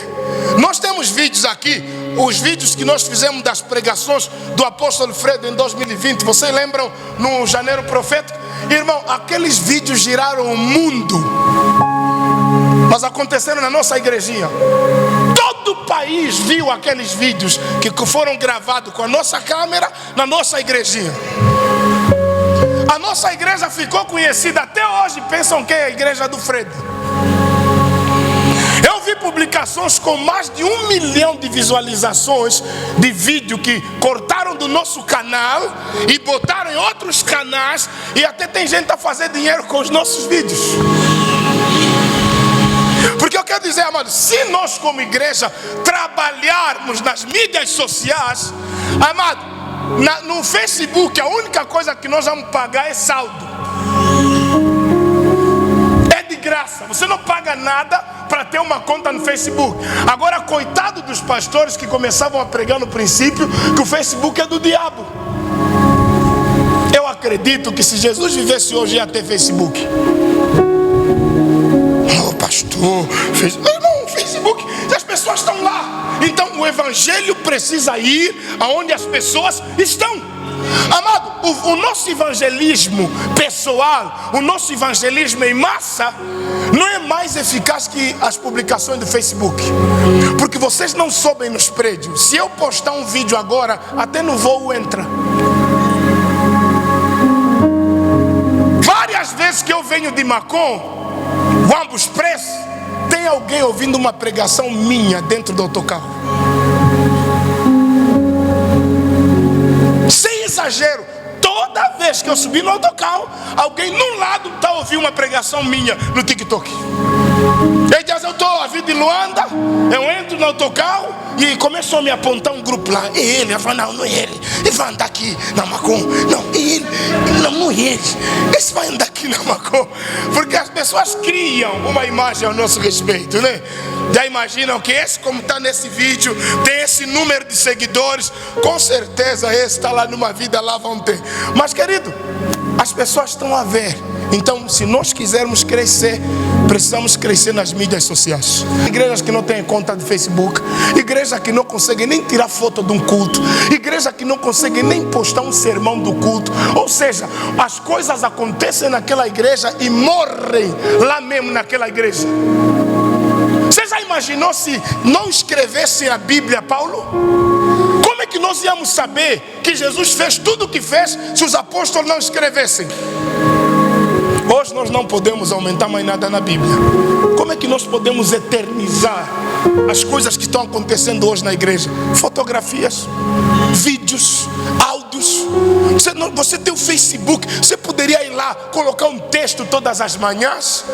nós temos vídeos aqui, os vídeos que nós fizemos das pregações do apóstolo Fredo em 2020. Vocês lembram no Janeiro Profético? Irmão, aqueles vídeos giraram o mundo, mas aconteceram na nossa igrejinha. Todo o país viu aqueles vídeos que foram gravados com a nossa câmera na nossa igrejinha. A nossa igreja ficou conhecida até hoje, pensam que é a igreja do Fredo. Eu vi publicações com mais de 1 milhão de visualizações de vídeo que cortaram do nosso canal e botaram em outros canais, e até tem gente a fazer dinheiro com os nossos vídeos. Porque eu quero dizer, amado, se nós como igreja trabalharmos nas mídias sociais, amado, no Facebook a única coisa que nós vamos pagar é saldo. É de graça. graça. Você não paga nada para ter uma conta no Facebook. Agora, coitado dos pastores que começavam a pregar no princípio que o Facebook é do diabo. Eu acredito que se Jesus vivesse hoje ia ter Facebook. Oh, pastor, não, Facebook, as pessoas estão lá. Então o evangelho precisa ir aonde as pessoas estão. Amado, o nosso evangelismo pessoal, o nosso evangelismo em massa, não é mais eficaz que as publicações do Facebook. Porque vocês não sobem nos prédios. Se eu postar um vídeo agora, até no voo entra. Várias vezes que eu venho de Macon, o Ambos Press, tem alguém ouvindo uma pregação minha dentro do autocarro. Sem exagero, toda vez que eu subi no autocarro, alguém num lado está ouvindo uma pregação minha no TikTok. Ele diz, eu estou a vir de Luanda, eu entro no autocarro e começou a me apontar um grupo lá. É ele, eu falo, não é ele, ele vai andar aqui na Macon. Não, é ele, não é ele, esse vai andar aqui na Macon. Porque as pessoas criam uma imagem ao nosso respeito, né? Já imaginam que esse, como está nesse vídeo, tem esse número de seguidores, com certeza esse está lá numa vida, lá vão ter. Mas querido, as pessoas estão a ver. Então, se nós quisermos crescer, precisamos crescer nas mídias sociais. Igrejas que não têm conta de Facebook, igrejas que não conseguem nem tirar foto de um culto, igreja que não conseguem nem postar um sermão do culto. Ou seja, as coisas acontecem naquela igreja e morrem lá mesmo naquela igreja. Você já imaginou se não escrevessem a Bíblia, Paulo? Como é que nós íamos saber que Jesus fez tudo o que fez se os apóstolos não escrevessem? Hoje nós não podemos aumentar mais nada na Bíblia. Como é que nós podemos eternizar as coisas que estão acontecendo hoje na igreja? Fotografias, vídeos, áudios. Você tem o Facebook, você poderia ir lá, colocar um texto todas as manhãs,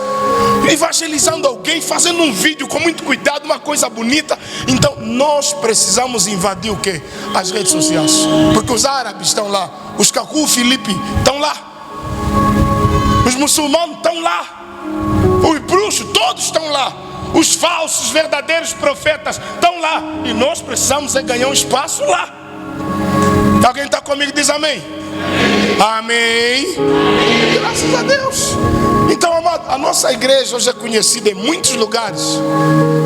evangelizando alguém, fazendo um vídeo com muito cuidado, uma coisa bonita. Então nós precisamos invadir o quê? As redes sociais. Porque os árabes estão lá, os Cacu, Felipe estão lá, os muçulmanos estão lá, os bruxos todos estão lá, os falsos, verdadeiros profetas estão lá, e nós precisamos ganhar um espaço lá. Alguém está comigo? Diz amém. Amém. Graças a Deus. Então, amado, a nossa igreja hoje é conhecida em muitos lugares.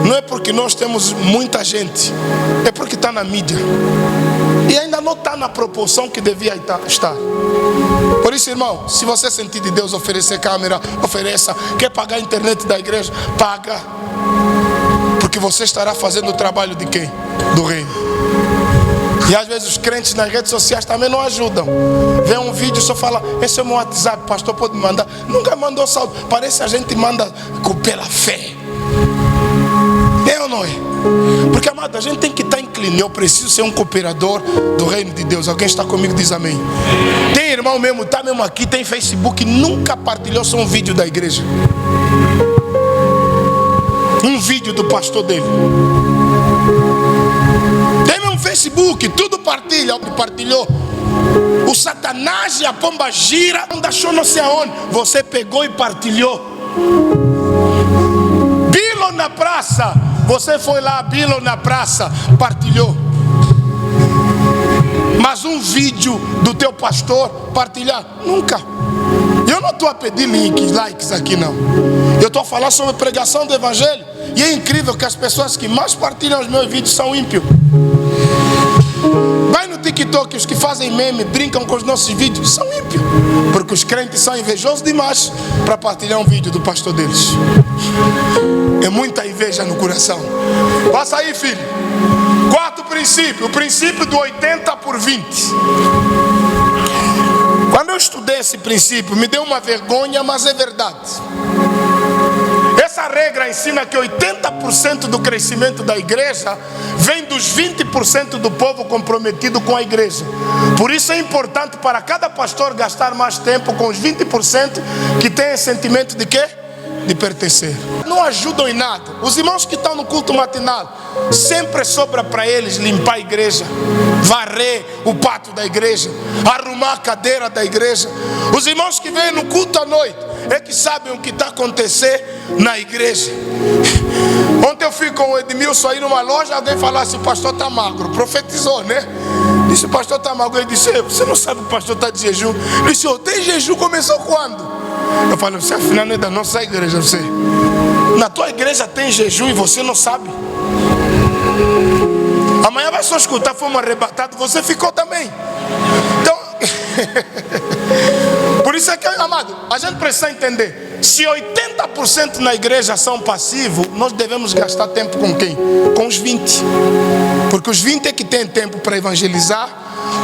Não é porque nós temos muita gente, é porque está na mídia. E ainda não está na proporção que devia estar. Por isso, irmão, se você sentir de Deus oferecer câmera, ofereça. Quer pagar a internet da igreja? Paga. Porque você estará fazendo o trabalho de quem? Do reino. E às vezes os crentes nas redes sociais também não ajudam. Vê um vídeo e só fala, esse é o meu WhatsApp, pastor, pode me mandar. Nunca mandou saldo. Parece a gente manda pela fé. É ou não é? Porque, amado, a gente tem que estar inclinado. Eu preciso ser um cooperador do reino de Deus. Alguém está comigo? Diz amém. Tem irmão mesmo, está mesmo aqui, tem Facebook, nunca partilhou só um vídeo da igreja. Um vídeo do pastor dele. Tem mesmo Facebook, tudo partilha. Partilhou. O Satanás e a pomba gira, não deixou não sei aonde. Você pegou e partilhou. Bilo na praça. Você foi lá, Bilo na praça, partilhou. Mas um vídeo do teu pastor partilhar, nunca. Eu não estou a pedir likes aqui não. Eu estou a falar sobre pregação do evangelho. E é incrível que as pessoas que mais partilham os meus vídeos são ímpios. Vai no TikTok, os que fazem meme, brincam com os nossos vídeos, são ímpios. Porque os crentes são invejosos demais para partilhar um vídeo do pastor deles. É muita inveja no coração. Passa aí, filho. Quarto princípio, o princípio do 80/20. Quando eu estudei esse princípio, me deu uma vergonha, mas é verdade. Essa regra ensina que 80% do crescimento da igreja vem dos 20% do povo comprometido com a igreja. Por isso é importante para cada pastor gastar mais tempo com os 20% que tem esse sentimento de quê? de pertencer. Não ajudam em nada. Os irmãos que estão no culto matinal, sempre sobra para eles limpar a igreja, varrer o pátio da igreja, arrumar a cadeira da igreja. Os irmãos que vêm no culto à noite é que sabem o que está acontecendo na igreja. Ontem eu fui com o Edmilson aí numa loja, alguém falou assim: o pastor está magro. Profetizou, né? Disse: o pastor está magro. Ele disse: você não sabe que o pastor está de jejum? Ele disse: tem jejum, começou quando? Eu falei: você afinal não é da nossa igreja. Você, na tua igreja tem jejum e você não sabe. Amanhã vai só escutar: fomos arrebatados, você ficou também. Então por isso é que, amado, a gente precisa entender: se 80% na igreja são passivos, nós devemos gastar tempo com quem? Com os 20. Porque os 20 é que tem tempo para evangelizar.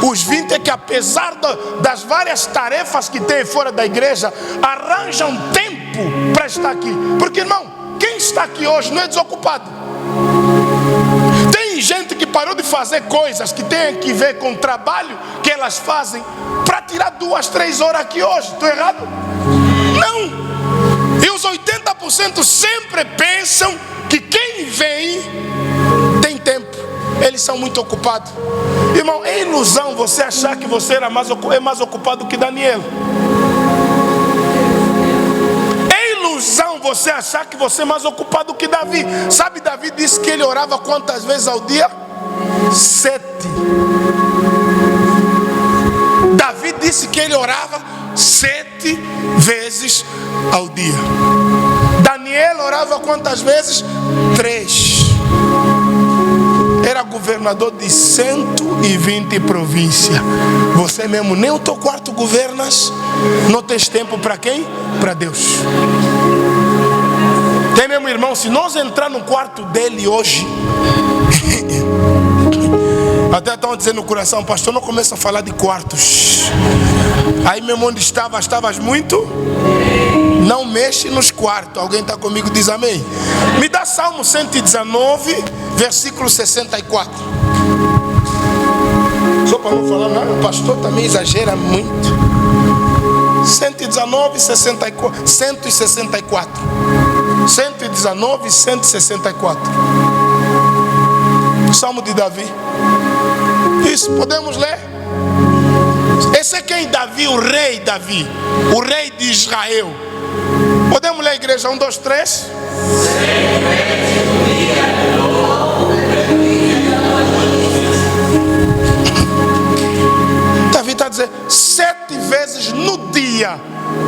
Os 20 é que, apesar das várias tarefas que tem fora da igreja, arranjam tempo para estar aqui. Porque, irmão, quem está aqui hoje não é desocupado. Tem gente que parou de fazer coisas que tem que ver com o trabalho que elas fazem para tirar 2, 3 horas aqui hoje. Estou errado? Não. E os 80% sempre pensam que quem vem tem tempo. Eles são muito ocupados. Irmão, é ilusão você achar que você é mais ocupado que Daniel. É ilusão você achar que você é mais ocupado que Davi. Sabe, Davi disse que ele orava quantas vezes ao dia? 7. Davi disse que ele orava 7 vezes ao dia. Daniel orava quantas vezes? 3. Era governador de 120 províncias. Você mesmo nem o teu quarto governas. Não tens tempo para quem? Para Deus. Tem mesmo, irmão, se nós entrar no quarto dele hoje até estão dizendo no coração: pastor, não começa a falar de quartos. Aí mesmo onde estavas muito? Não mexe nos quartos. Alguém está comigo? Diz amém. Me dá Salmo 119, versículo 64. Só para não falar nada, o pastor também exagera muito. 119, 64. 164. 119, 164. Salmo de Davi. Isso, podemos ler? Esse é quem? Davi, o rei Davi, o rei de Israel. Podemos ler, igreja? 1, 2, 3. Davi está dizendo: 7 vezes no dia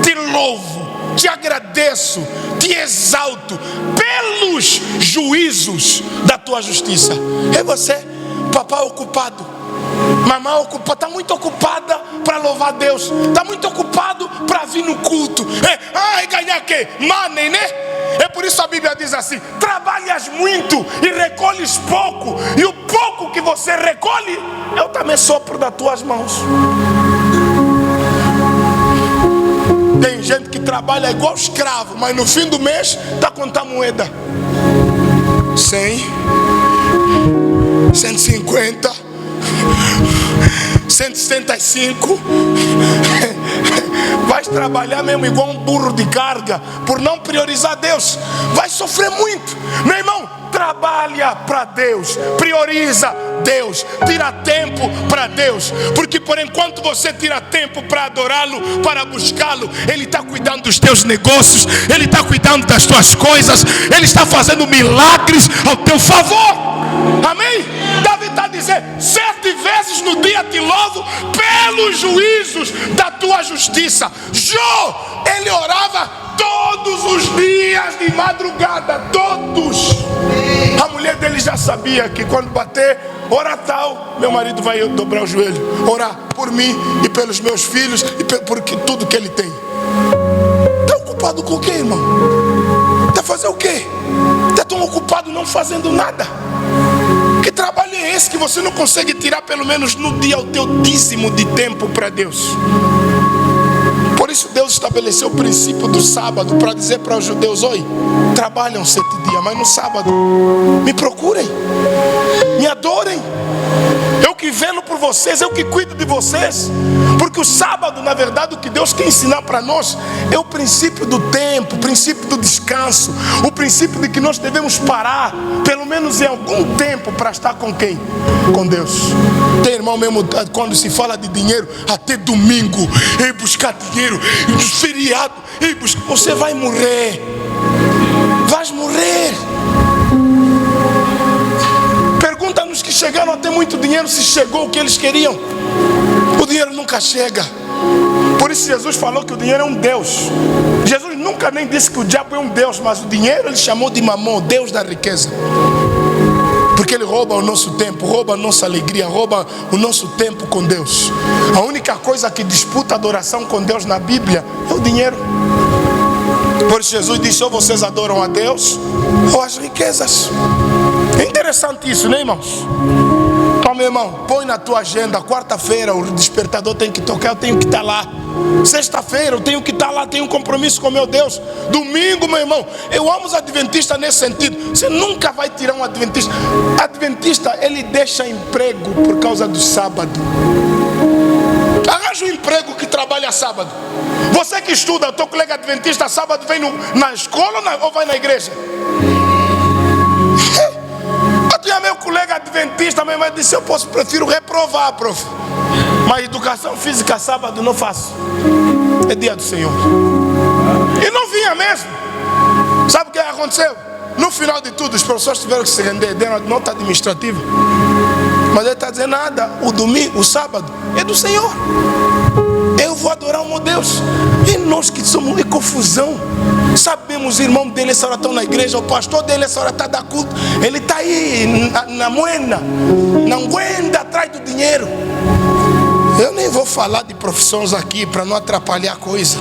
te louvo, te agradeço, te exalto pelos juízos da tua justiça. É você, papai ocupado, mamãe ocupada, está muito ocupada para louvar Deus, está muito ocupado para vir no culto. E ganhar o quê? Money, né? É por isso a Bíblia diz assim: trabalhas muito e recolhes pouco, e o pouco que você recolhe, eu também sopro das tuas mãos. Tem gente que trabalha igual escravo, mas no fim do mês está contando moeda. 100, 150, 175. Vai trabalhar mesmo igual um burro de carga, por não priorizar Deus. Vai sofrer muito. Meu irmão, trabalha para Deus, prioriza Deus, tira tempo para Deus, porque por enquanto você tira tempo para adorá-lo, para buscá-lo, Ele está cuidando dos teus negócios, Ele está cuidando das tuas coisas, Ele está fazendo milagres ao teu favor. Amém? Davi está dizendo: 7 vezes no dia te louvo pelos juízos da tua justiça. Jó, ele orava todos os dias de madrugada, todos. A mulher dele já sabia que quando bater, ora tal, meu marido vai dobrar o joelho, orar por mim e pelos meus filhos e por tudo que ele tem. Está ocupado com o que, irmão? Está fazendo o quê? Está tão ocupado não fazendo nada. Que trabalho é esse que você não consegue tirar pelo menos no dia o teu dízimo de tempo para Deus? Por isso Deus estabeleceu o princípio do sábado para dizer para os judeus: oi, trabalham 7 dias, mas no sábado me procurem, me adorem. eu que velo por vocês, eu que cuido de vocês. Porque o sábado, na verdade, o que Deus quer ensinar para nós é o princípio do tempo, o princípio do descanso, o princípio de que nós devemos parar, pelo menos em algum tempo, para estar com quem? Com Deus. Tem irmão mesmo, quando se fala de dinheiro, até domingo, ir buscar dinheiro, feriado, você vai morrer. Vais morrer. Pergunta-nos que chegaram a ter muito dinheiro, se chegou o que eles queriam. O dinheiro nunca chega. Por isso Jesus falou que o dinheiro é um Deus. Jesus nunca nem disse que o diabo é um Deus, mas o dinheiro ele chamou de Mamon, Deus da riqueza. Porque ele rouba o nosso tempo, rouba a nossa alegria, rouba o nosso tempo com Deus. A única coisa que disputa a adoração com Deus na Bíblia é o dinheiro. Por isso Jesus disse: ou vocês adoram a Deus ou as riquezas. É interessante isso, né, irmãos? Então, meu irmão, põe na tua agenda: quarta-feira o despertador tem que tocar, eu tenho que estar lá. Sexta-feira eu tenho que estar lá, tenho um compromisso com meu Deus. Domingo, meu irmão, eu amo os adventistas nesse sentido. Você nunca vai tirar um adventista. Adventista, ele deixa emprego por causa do sábado. Arranja um emprego que trabalha sábado. Você que estuda, o teu colega adventista, sábado vem na escola ou vai na igreja? Eu tinha meu colega adventista, minha mãe disse: eu prefiro reprovar, prof. Mas educação física sábado não faço. É dia do Senhor. E não vinha mesmo. Sabe o que aconteceu? No final de tudo, os professores tiveram que se render, deram nota administrativa. Mas ele está dizendo: nada, o domingo, o sábado é do Senhor. Eu vou adorar o meu Deus. E nós que somos em confusão. Sabemos, o irmão dele essa hora está na igreja, o pastor dele essa hora está da culto. Ele está aí na moeda, não aguenta atrás do dinheiro. Eu nem vou falar de profissões aqui para não atrapalhar a coisa.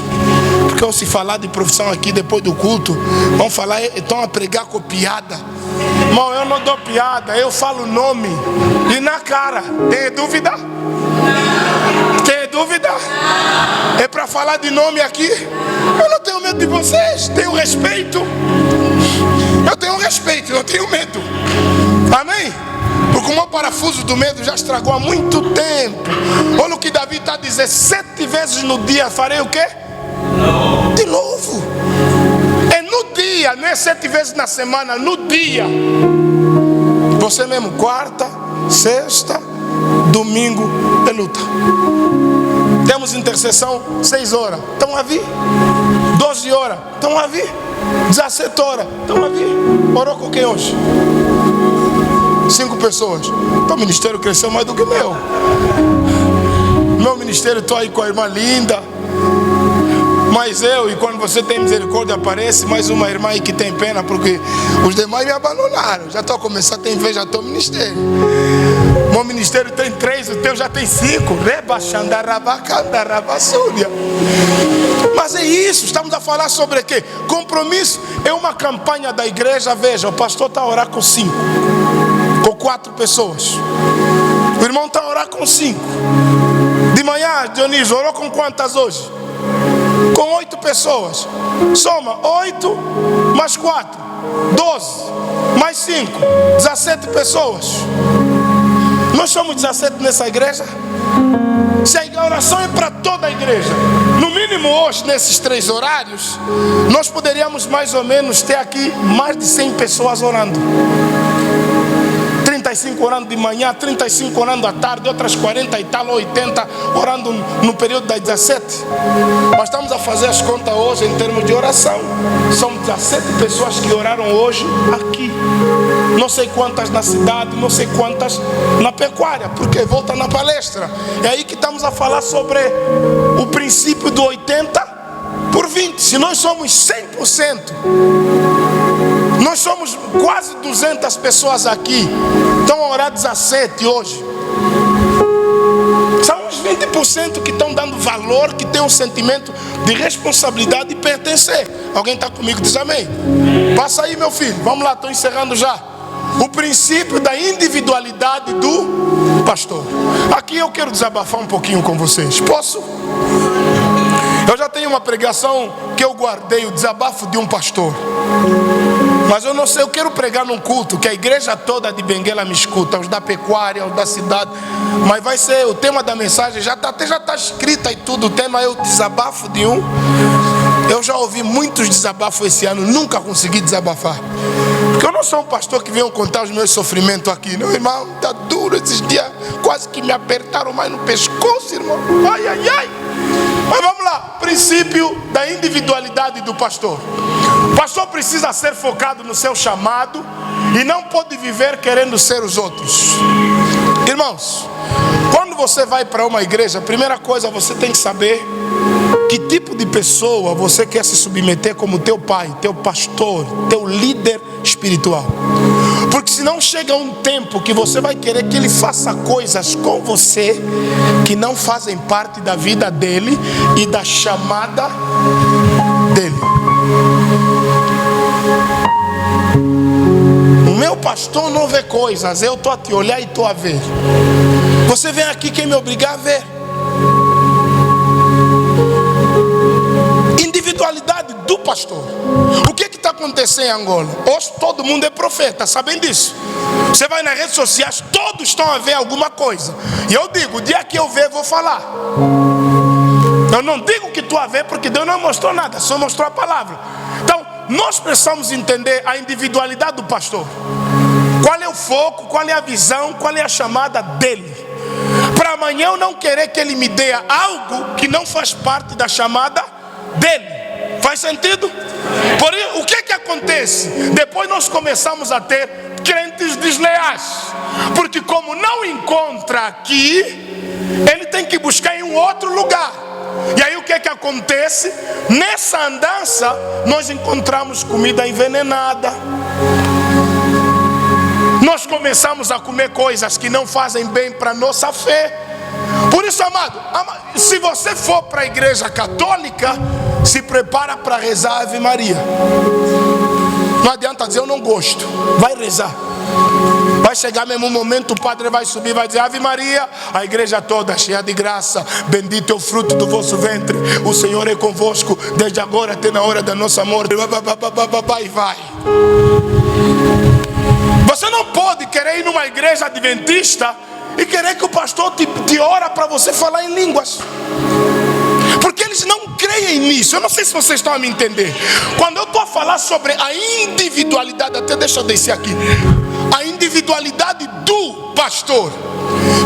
Porque eu se falar de profissão aqui depois do culto, vão falar, estão a pregar com piada. Irmão, eu não dou piada, eu falo o nome e na cara. Tem dúvida? Tem dúvida? É para falar de nome aqui? Eu não tenho medo de vocês, tenho respeito. Eu tenho respeito, eu tenho medo. Amém? Porque o meu parafuso do medo já estragou há muito tempo. Olha o que Davi está dizendo: 7 vezes no dia farei o quê? De novo. É no dia, não é 7 vezes na semana, no dia. Você mesmo, quarta, sexta, domingo é luta. Temos intercessão 6 horas, estão a vir. 12 horas, estão a vir. 17 horas, estão a vir. Orou com quem hoje? 5 pessoas. Então o ministério cresceu mais do que o meu. Meu ministério, estou aí com a irmã linda. Mas e quando você tem misericórdia, aparece mais uma irmã aí que tem pena, porque os demais me abandonaram. Já estou a começar a ter inveja do teu ministério. Meu ministério tem 3, o teu já tem 5. Mas é isso, estamos a falar sobre o quê? Compromisso é uma campanha da igreja. Veja, o pastor está a orar com 5, com 4 pessoas. O irmão está a orar com 5. De manhã, Dionísio, orou com quantas hoje? Com 8 pessoas. Soma 8 mais 4, 12 mais 5, 17 pessoas. Nós somos 17 nessa igreja. Se a oração é para toda a igreja, no mínimo hoje, nesses 3 horários, nós poderíamos mais ou menos ter aqui mais de 100 pessoas orando. 35 orando de manhã, 35 orando à tarde, outras 40 e tal, 80 orando no período das 17. Mas estamos a fazer as contas hoje em termos de oração. São 17 pessoas que oraram hoje aqui. Não sei quantas na cidade, não sei quantas na pecuária, porque volta na palestra. É aí que estamos a falar sobre o princípio do 80/20. Se nós somos 100%, nós somos quase 200 pessoas aqui. Estão a orar 17 hoje. São uns 20% que estão dando valor, que tem um sentimento de responsabilidade de pertencer. Alguém está comigo? Diz amém. Passa aí, meu filho. Vamos lá, estou encerrando já. O princípio da individualidade do pastor. Aqui eu quero desabafar um pouquinho com vocês. Posso? Eu já tenho uma pregação que eu guardei, o desabafo de um pastor. Mas eu não sei, eu quero pregar num culto que a igreja toda de Benguela me escuta, os da pecuária, os da cidade. Mas vai ser o tema da mensagem, já está escrita e tudo. O tema é o desabafo de um. Eu já ouvi muitos desabafos esse ano, nunca consegui desabafar. Porque eu não sou um pastor que venha contar os meus sofrimentos aqui. Não, irmão, está duro esses dias. Quase que me apertaram mais no pescoço, irmão. Ai, ai, ai. Mas vamos lá, princípio da individualidade do pastor. O pastor precisa ser focado no seu chamado e não pode viver querendo ser os outros. Irmãos, quando você vai para uma igreja, a primeira coisa você tem que saber que tipo de pessoa você quer se submeter como teu pai, teu pastor, teu líder espiritual. Porque senão chega um tempo que você vai querer que ele faça coisas com você que não fazem parte da vida dele e da chamada dele. O meu pastor não vê coisas, eu estou a te olhar e estou a ver. Você vem aqui quem me obrigar a ver. Individualidade do pastor. O que está acontecendo em Angola? Hoje todo mundo é profeta, sabem disso? Você vai nas redes sociais, todos estão a ver alguma coisa. E eu digo, o dia que eu ver, vou falar. Eu não digo que tu a ver, porque Deus não mostrou nada, só mostrou a palavra. Então, nós precisamos entender a individualidade do pastor. Qual é o foco, qual é a visão, qual é a chamada dele. Para amanhã eu não querer que ele me dê algo que não faz parte da chamada dele. Faz sentido? Por isso, o que acontece? Depois nós começamos a ter crentes desleais. Porque como não encontra aqui, ele tem que buscar em um outro lugar. E aí o que acontece? Nessa andança, nós encontramos comida envenenada. Nós começamos a comer coisas que não fazem bem para a nossa fé. Por isso, amado, se você for para a igreja católica, se prepara para rezar Ave Maria. Não adianta dizer eu não gosto, vai rezar. Vai chegar mesmo um momento, o padre vai subir, vai dizer Ave Maria, a igreja toda cheia de graça, bendito é o fruto do vosso ventre, o Senhor é convosco, desde agora até na hora da nossa morte, e vai. Você não pode querer ir numa igreja adventista e querer que o pastor te ora para você falar em línguas. Porque eles não creem nisso. Eu não sei se vocês estão a me entender. Quando eu estou a falar sobre a individualidade, até deixa eu descer aqui. A individualidade do pastor.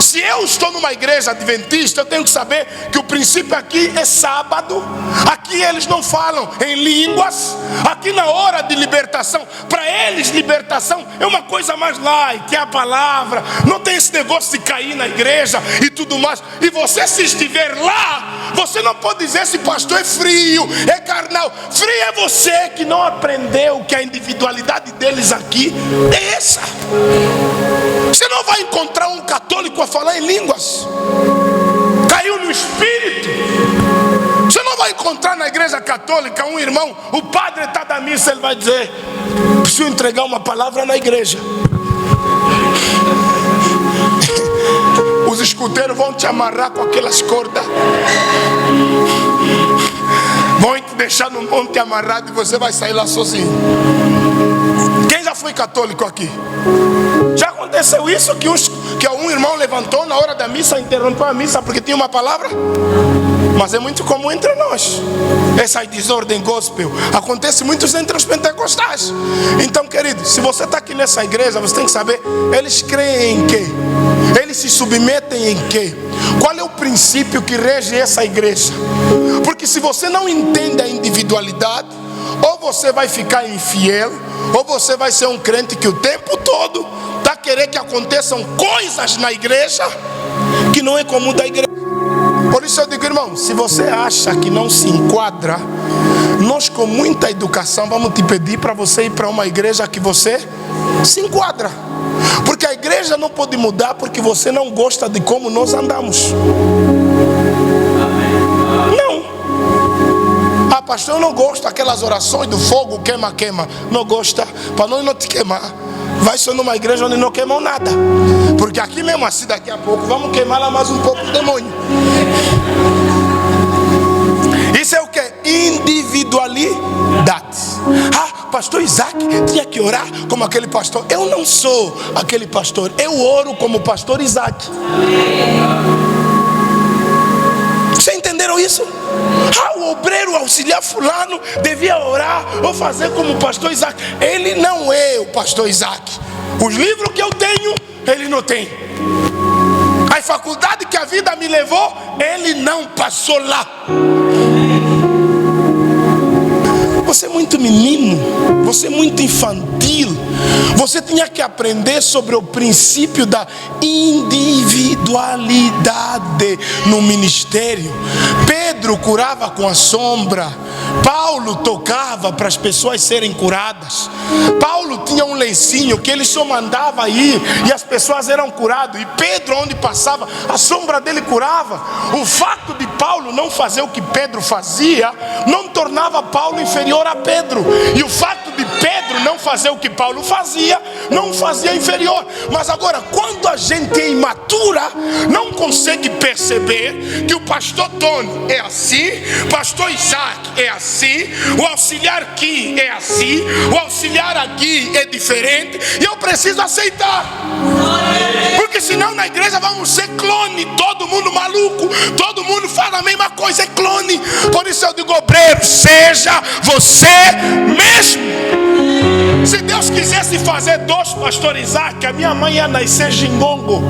Se eu estou numa igreja adventista, eu tenho que saber que o princípio aqui é sábado. Aqui eles não falam em línguas. Aqui na hora de libertação, para eles libertação é uma coisa mais light, é a palavra. Não tem esse negócio de cair na igreja e tudo mais. E você, se estiver lá, você não pode dizer esse pastor é frio, é carnal. Frio é você que não aprendeu que a individualidade deles aqui é essa. Você não vai encontrar um católico a falar em línguas. Caiu no espírito. Você não vai encontrar na igreja católica um irmão, o padre está da missa, ele vai dizer: preciso entregar uma palavra na igreja. Os escuteiros vão te amarrar com aquelas cordas, vão te deixar no monte amarrado e você vai sair lá sozinho. Quem já foi católico aqui? Já aconteceu isso que um irmão levantou na hora da missa, interrompeu a missa porque tinha uma palavra? Mas é muito comum entre nós essa desordem gospel. Acontece muito entre os pentecostais. Então, querido, se você está aqui nessa igreja, você tem que saber, eles creem em quê? Eles se submetem em quê? Qual é o princípio que rege essa igreja? Porque se você não entende a individualidade, ou você vai ficar infiel, ou você vai ser um crente que o tempo todo está querendo que aconteçam coisas na igreja que não é comum da igreja. Por isso eu digo, irmão, se você acha que não se enquadra, nós com muita educação vamos te pedir para você ir para uma igreja que você se enquadra. Porque a igreja não pode mudar porque você não gosta de como nós andamos. Não. Ah, pastor, eu não gosto daquelas orações do fogo, queima, queima. Não gosta, para nós não te queimar. Vai ser numa igreja onde não queimam nada. Porque aqui mesmo assim, daqui a pouco, vamos queimar lá mais um pouco o demônio. Isso é o que? Individualidade. Ah, pastor Isaac, tinha que orar como aquele pastor. Eu não sou aquele pastor, eu oro como o pastor Isaac. Vocês entenderam isso? O obreiro auxiliar fulano devia orar ou fazer como o pastor Isaac. Ele não é o pastor Isaac. Os livros que eu tenho, ele não tem. A faculdade que a vida me levou, ele não passou lá. Você é muito menino, você é muito infantil. Você tinha que aprender sobre o princípio da individualidade no ministério. Pedro curava com a sombra. Paulo tocava para as pessoas serem curadas. Paulo tinha um lencinho que ele só mandava ir e as pessoas eram curadas. E Pedro, onde passava, a sombra dele curava. O fato de Paulo não fazer o que Pedro fazia não tornava Paulo inferior a Pedro. E o fato de Pedro não fazer o que Paulo fazia não fazia inferior. Mas agora, quando a gente é imatura, não consegue perceber que o pastor Tony é assim, pastor Isaac é assim, o auxiliar aqui é assim, o auxiliar aqui é diferente, e eu preciso aceitar. Porque senão na igreja vamos ser clone, todo mundo maluco, todo mundo fala a mesma coisa, é clone. Por isso eu digo, obreiro, seja você mesmo. Se Deus quisesse fazer 2 pastores Isaac, a minha mãe ia nascer Gingongo.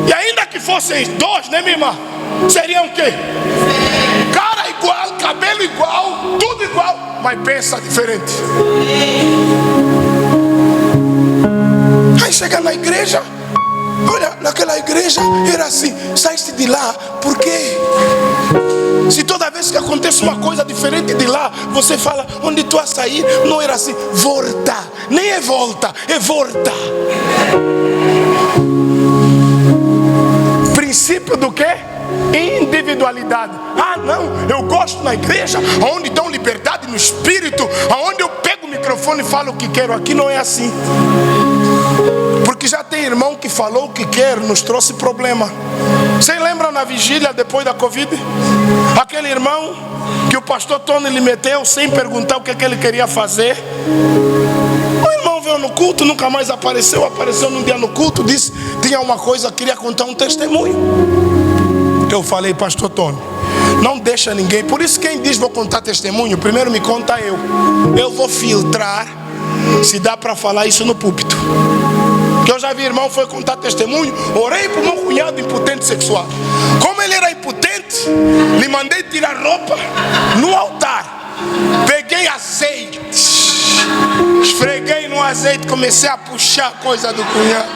E ainda que fossem 2, né, minha irmã? Seriam o quê? Cara igual, cabelo igual, tudo igual, mas pensa diferente. Aí chega na igreja, olha, naquela igreja era assim, saíste de lá, por quê? Se toda vez que acontece uma coisa diferente de lá, você fala, onde tu a sair, não era assim, volta, nem é volta, é volta. Princípio do quê? Individualidade. Não, eu gosto na igreja onde dão liberdade no espírito, onde eu pego o microfone e falo o que quero. Aqui não é assim. Porque já tem irmão que falou o que quer, nos trouxe problema. Vocês lembram na vigília depois da Covid? Aquele irmão que o pastor Tony lhe meteu sem perguntar o que ele queria fazer. O irmão veio no culto, nunca mais apareceu num dia no culto, disse, tinha uma coisa, queria contar um testemunho. Eu falei, pastor Tony, não deixa ninguém, por isso quem diz vou contar testemunho, primeiro me conta eu vou filtrar se dá para falar isso no púlpito. Que eu já vi irmão foi contar testemunho, orei para o meu cunhado impotente sexual. Como ele era impotente, lhe mandei tirar roupa no altar, peguei azeite, esfreguei no azeite, comecei a puxar a coisa do cunhado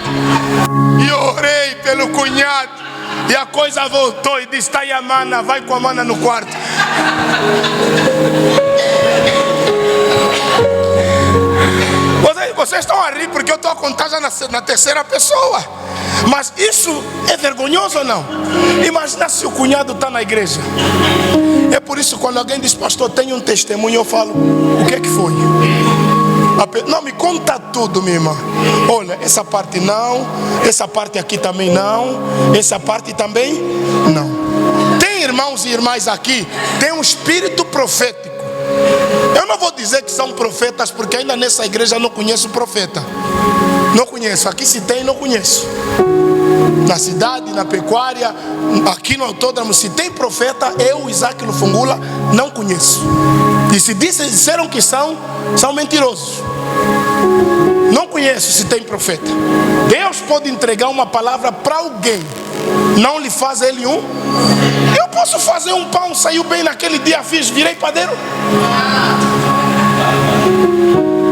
e orei pelo cunhado. E a coisa voltou e disse, tá aí a mana, vai com a mana no quarto. Vocês estão a rir porque eu estou a contar já na terceira pessoa. Mas isso é vergonhoso ou não? Imagina se o cunhado está na igreja. É por isso quando alguém diz, pastor, tem um testemunho, eu falo, o que é que foi? Não, me conta tudo, minha irmã. Olha, essa parte não, essa parte aqui também não, essa parte também não. Tem irmãos e irmãs aqui, tem um espírito profético. Eu não vou dizer que são profetas, porque ainda nessa igreja eu não conheço profeta. Não conheço, aqui se tem, não conheço. Na cidade, na pecuária, aqui no autódromo, se tem profeta, eu, Isaac Lufungula, não conheço. E se disseram que são mentirosos. Não conheço se tem profeta. Deus pode entregar uma palavra para alguém, não lhe faz ele um. Eu posso fazer um pão, saiu bem naquele dia, virei padeiro.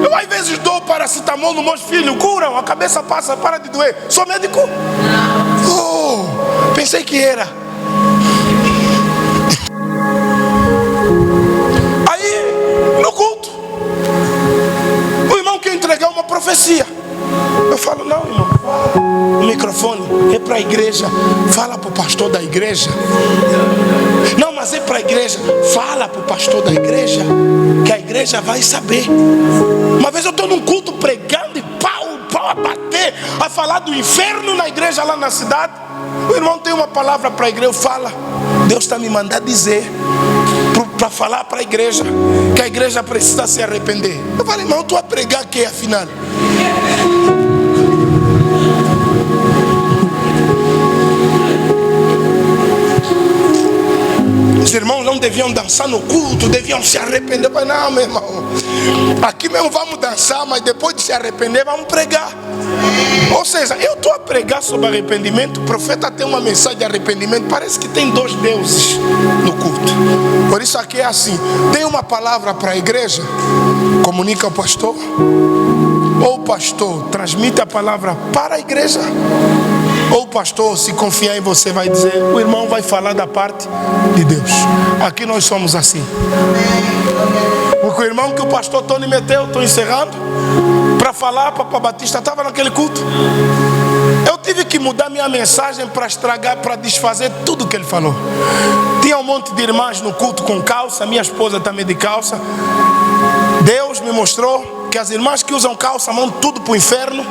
Eu às vezes dou paracetamol nos meus filhos, curam, a cabeça passa, para de doer. Sou médico? Pensei que era. Aí, no culto, o irmão quer entregar uma profecia. Eu falo, não, irmão, o microfone é para a igreja, fala para o pastor da igreja. Não, mas é para a igreja, fala para o pastor da igreja, que a igreja vai saber. Uma vez eu estou num culto pregando e pau a bater, a falar do inferno na igreja lá na cidade. O irmão tem uma palavra para a igreja, fala, Deus está me mandando dizer para falar para a igreja que a igreja precisa se arrepender. Eu falei, irmão, tu vai pregar o que afinal? Os irmãos não deviam dançar no culto, deviam se arrepender. Eu falei, não, meu irmão, aqui mesmo vamos dançar, mas depois de se arrepender vamos pregar. Ou seja, eu estou a pregar sobre arrependimento. O profeta tem uma mensagem de arrependimento. Parece que tem dois deuses no culto. Por isso aqui é assim: tem uma palavra para a igreja, comunica ao pastor, ou o pastor transmite a palavra para a igreja, ou o pastor, se confiar em você, vai dizer, o irmão vai falar da parte de Deus. Aqui nós somos assim. Porque o irmão que o pastor Tony meteu, estou encerrando, para falar, Papa Batista estava naquele culto. Eu tive que mudar minha mensagem para estragar, para desfazer tudo que ele falou. Tinha um monte de irmãs no culto com calça, minha esposa também de calça. Deus me mostrou que as irmãs que usam calça vão tudo para o inferno.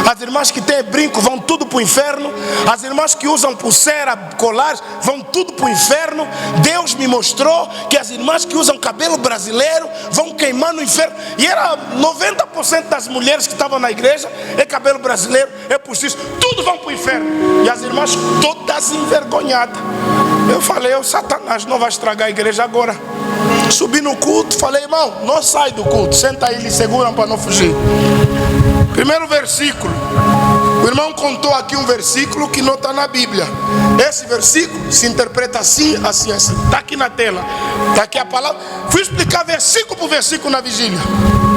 As irmãs que têm brinco vão tudo para o inferno. As irmãs que usam pulseira, colares, vão tudo para o inferno. Deus me mostrou que as irmãs que usam cabelo brasileiro vão queimar no inferno. E era 90% das mulheres que estavam na igreja é cabelo brasileiro, é postiço, tudo vão para o inferno. E as irmãs todas envergonhadas. Eu falei, o Satanás não vai estragar a igreja agora. Subi no culto, falei, irmão, não sai do culto, senta aí, eles seguram para não fugir. Primeiro versículo. O irmão contou aqui um versículo que não está na Bíblia. Esse versículo se interpreta assim, assim, assim. Está aqui na tela. Está aqui a palavra. Fui explicar versículo por versículo na vigília,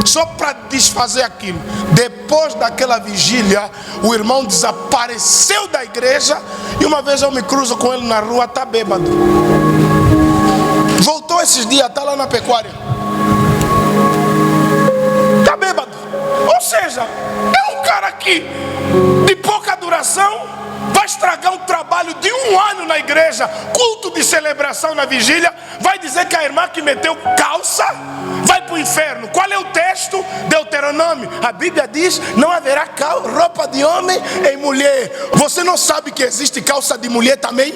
só para desfazer aquilo. Depois daquela vigília, o irmão desapareceu da igreja. E uma vez eu me cruzo com ele na rua, está bêbado. Voltou esses dias, está lá na pecuária. Está bêbado. Ou seja, é um cara que de pouca duração vai estragar um trabalho de 1 ano na igreja, culto de celebração na vigília. Vai dizer que a irmã que meteu calça vai para o inferno. Qual é o texto? Deuteronômio. A Bíblia diz, não haverá roupa de homem em mulher. Você não sabe que existe calça de mulher também?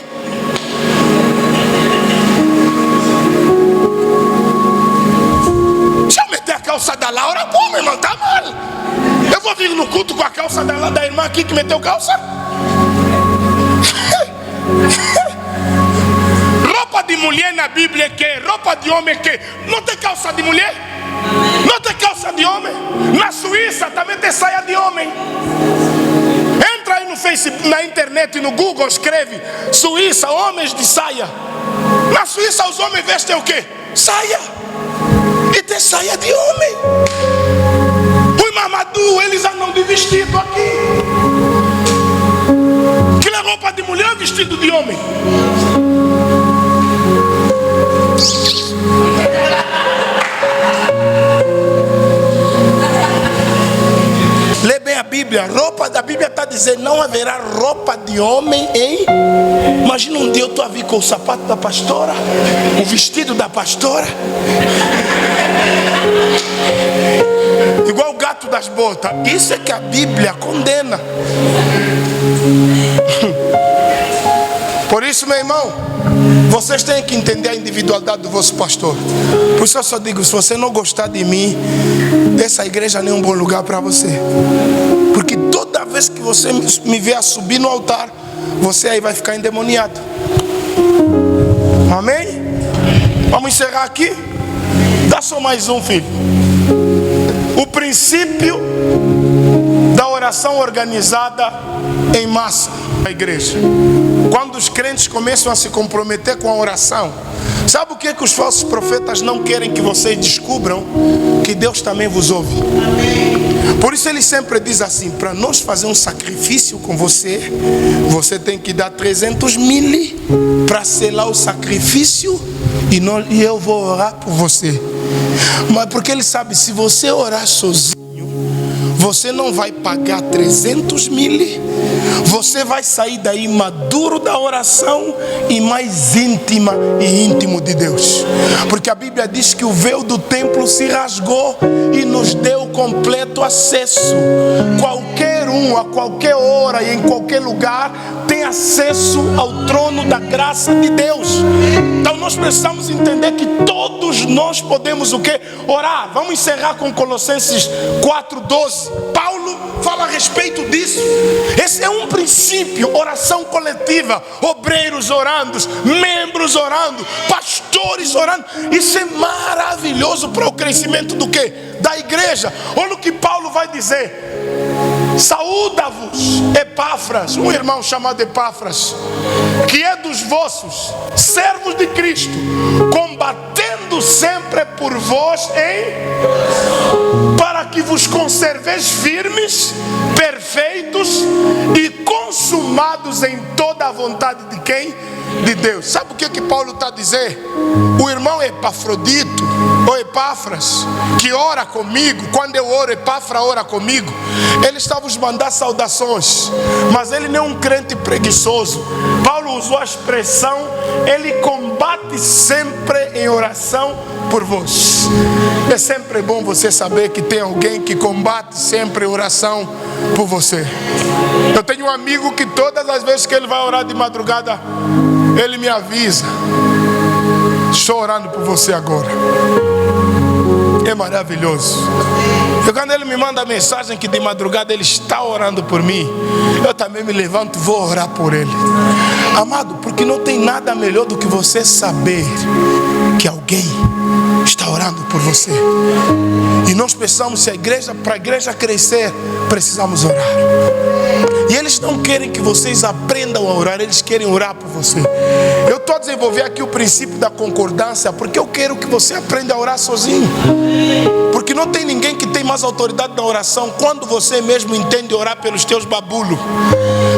Se eu meter a calça da Laura, pô, meu irmão, tá mal. Eu vou vir no culto com a calça da irmã aqui que meteu calça? Roupa de mulher na Bíblia é que? Roupa de homem é que? Não tem calça de mulher? Não tem calça de homem? Na Suíça também tem saia de homem. Entra aí no Facebook, na internet e no Google, escreve Suíça, homens de saia. Na Suíça os homens vestem o quê? Saia. E tem saia de homem. Os mamadou, eles andam de vestido aqui. Que é roupa de mulher ou vestido de homem? Lê bem a Bíblia. Roupa da Bíblia está dizendo, não haverá roupa de homem em... Imagina um dia eu estou a vir com o sapato da pastora, o vestido da pastora, igual o gato das botas. Isso é que a Bíblia condena. Por isso, meu irmão, vocês têm que entender a individualidade do vosso pastor. Por isso eu só digo, se você não gostar de mim, essa igreja não é um bom lugar para você. Porque toda vez que você me ver a subir no altar, você aí vai ficar endemoniado. Amém? Vamos encerrar aqui. Dá só mais um, filho. O princípio da oração organizada em massa na igreja. Quando os crentes começam a se comprometer com a oração, sabe o que os falsos profetas não querem que vocês descubram? Que Deus também vos ouve. Por isso ele sempre diz assim, para nós fazer um sacrifício com você, você tem que dar 300 mil para selar o sacrifício e eu vou orar por você. Mas porque ele sabe, se você orar sozinho, você não vai pagar 300 mil, você vai sair daí maduro da oração e mais íntima e íntimo de Deus. Porque a Bíblia diz que o véu do templo se rasgou e nos deu completo acesso. Qualquer um, a qualquer hora e em qualquer lugar, tem acesso ao trono da graça de Deus. Então nós precisamos entender que todos nós podemos o quê? Orar. Vamos encerrar com Colossenses 4:12. Paulo fala a respeito disso. Esse é um princípio, oração coletiva, obreiros orando, membros orando, pastores orando. Isso é maravilhoso para o crescimento do quê? Da igreja. Olha o que Paulo vai dizer: saúda-vos Epáfras, um irmão chamado Epáfras, que é dos vossos, servos de Cristo, combatendo sempre por vós para que vos conserveis firmes, perfeitos e consumados em toda a vontade de quem? De Deus. Sabe o que Paulo está a dizer? O irmão Epafrodito, ou Epáfras, que ora comigo, quando eu oro, Epáfra ora comigo, ele está a vos mandar saudações, mas ele não é um crente preguiçoso. Paulo usou a expressão: ele combate sempre em oração por vós. É sempre bom você saber que tem alguém que combate sempre em oração por você. Eu tenho um amigo que todas as vezes que ele vai orar de madrugada, ele me avisa: estou orando por você agora. É maravilhoso. E quando ele me manda a mensagem que de madrugada ele está orando por mim, eu também me levanto e vou orar por ele. Amado, porque não tem nada melhor do que você saber que alguém está orando por você. E nós precisamos, para a igreja crescer, precisamos orar. E eles não querem que vocês aprendam a orar, eles querem orar por você. Eu estou a desenvolver aqui o princípio da concordância, porque eu quero que você aprenda a orar sozinho. Porque não tem ninguém que tem mais autoridade na oração quando você mesmo entende orar pelos teus babulos.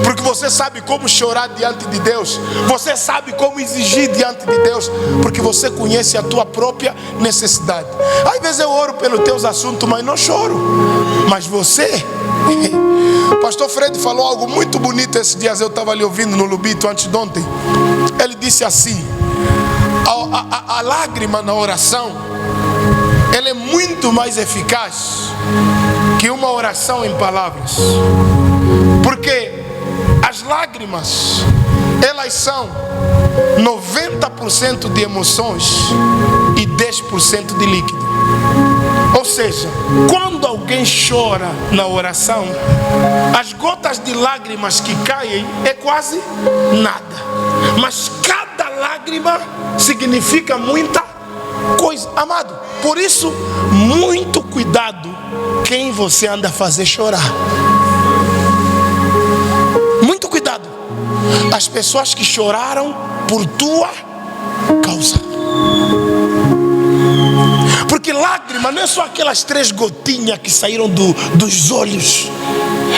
Porque você sabe como chorar diante de Deus, você sabe como exigir diante de Deus, porque você conhece a tua própria necessidade. Às vezes eu oro pelos teus assuntos, mas não choro. Mas você... Pastor Fred falou algo muito bonito esses dias. Eu estava ali ouvindo no Lubito antes de ontem. Ele disse assim: a lágrima na oração, ela é muito mais eficaz que uma oração em palavras. Porque as lágrimas, elas são 90% de emoções e 10% de líquido. Ou seja, quando alguém chora na oração, as gotas de lágrimas que caem é quase nada. Mas cada lágrima significa muita coisa. Amado, por isso, muito cuidado quem você anda a fazer chorar. Muito cuidado. As pessoas que choraram por tua causa. Porque lágrima não é só aquelas 3 gotinhas que saíram dos olhos.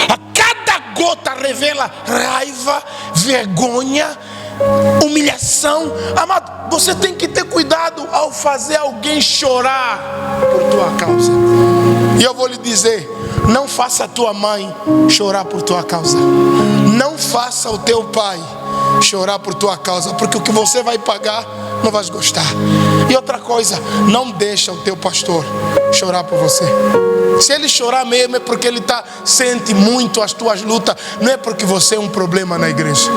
A cada gota revela raiva, vergonha, humilhação. Amado, você tem que ter cuidado ao fazer alguém chorar por tua causa. E eu vou lhe dizer: não faça a tua mãe chorar por tua causa. Não faça o teu pai chorar por tua causa, porque o que você vai pagar não vais gostar. E outra coisa, não deixa o teu pastor chorar por você. Se ele chorar mesmo é porque ele sente muito as tuas lutas, não é porque você é um problema na igreja.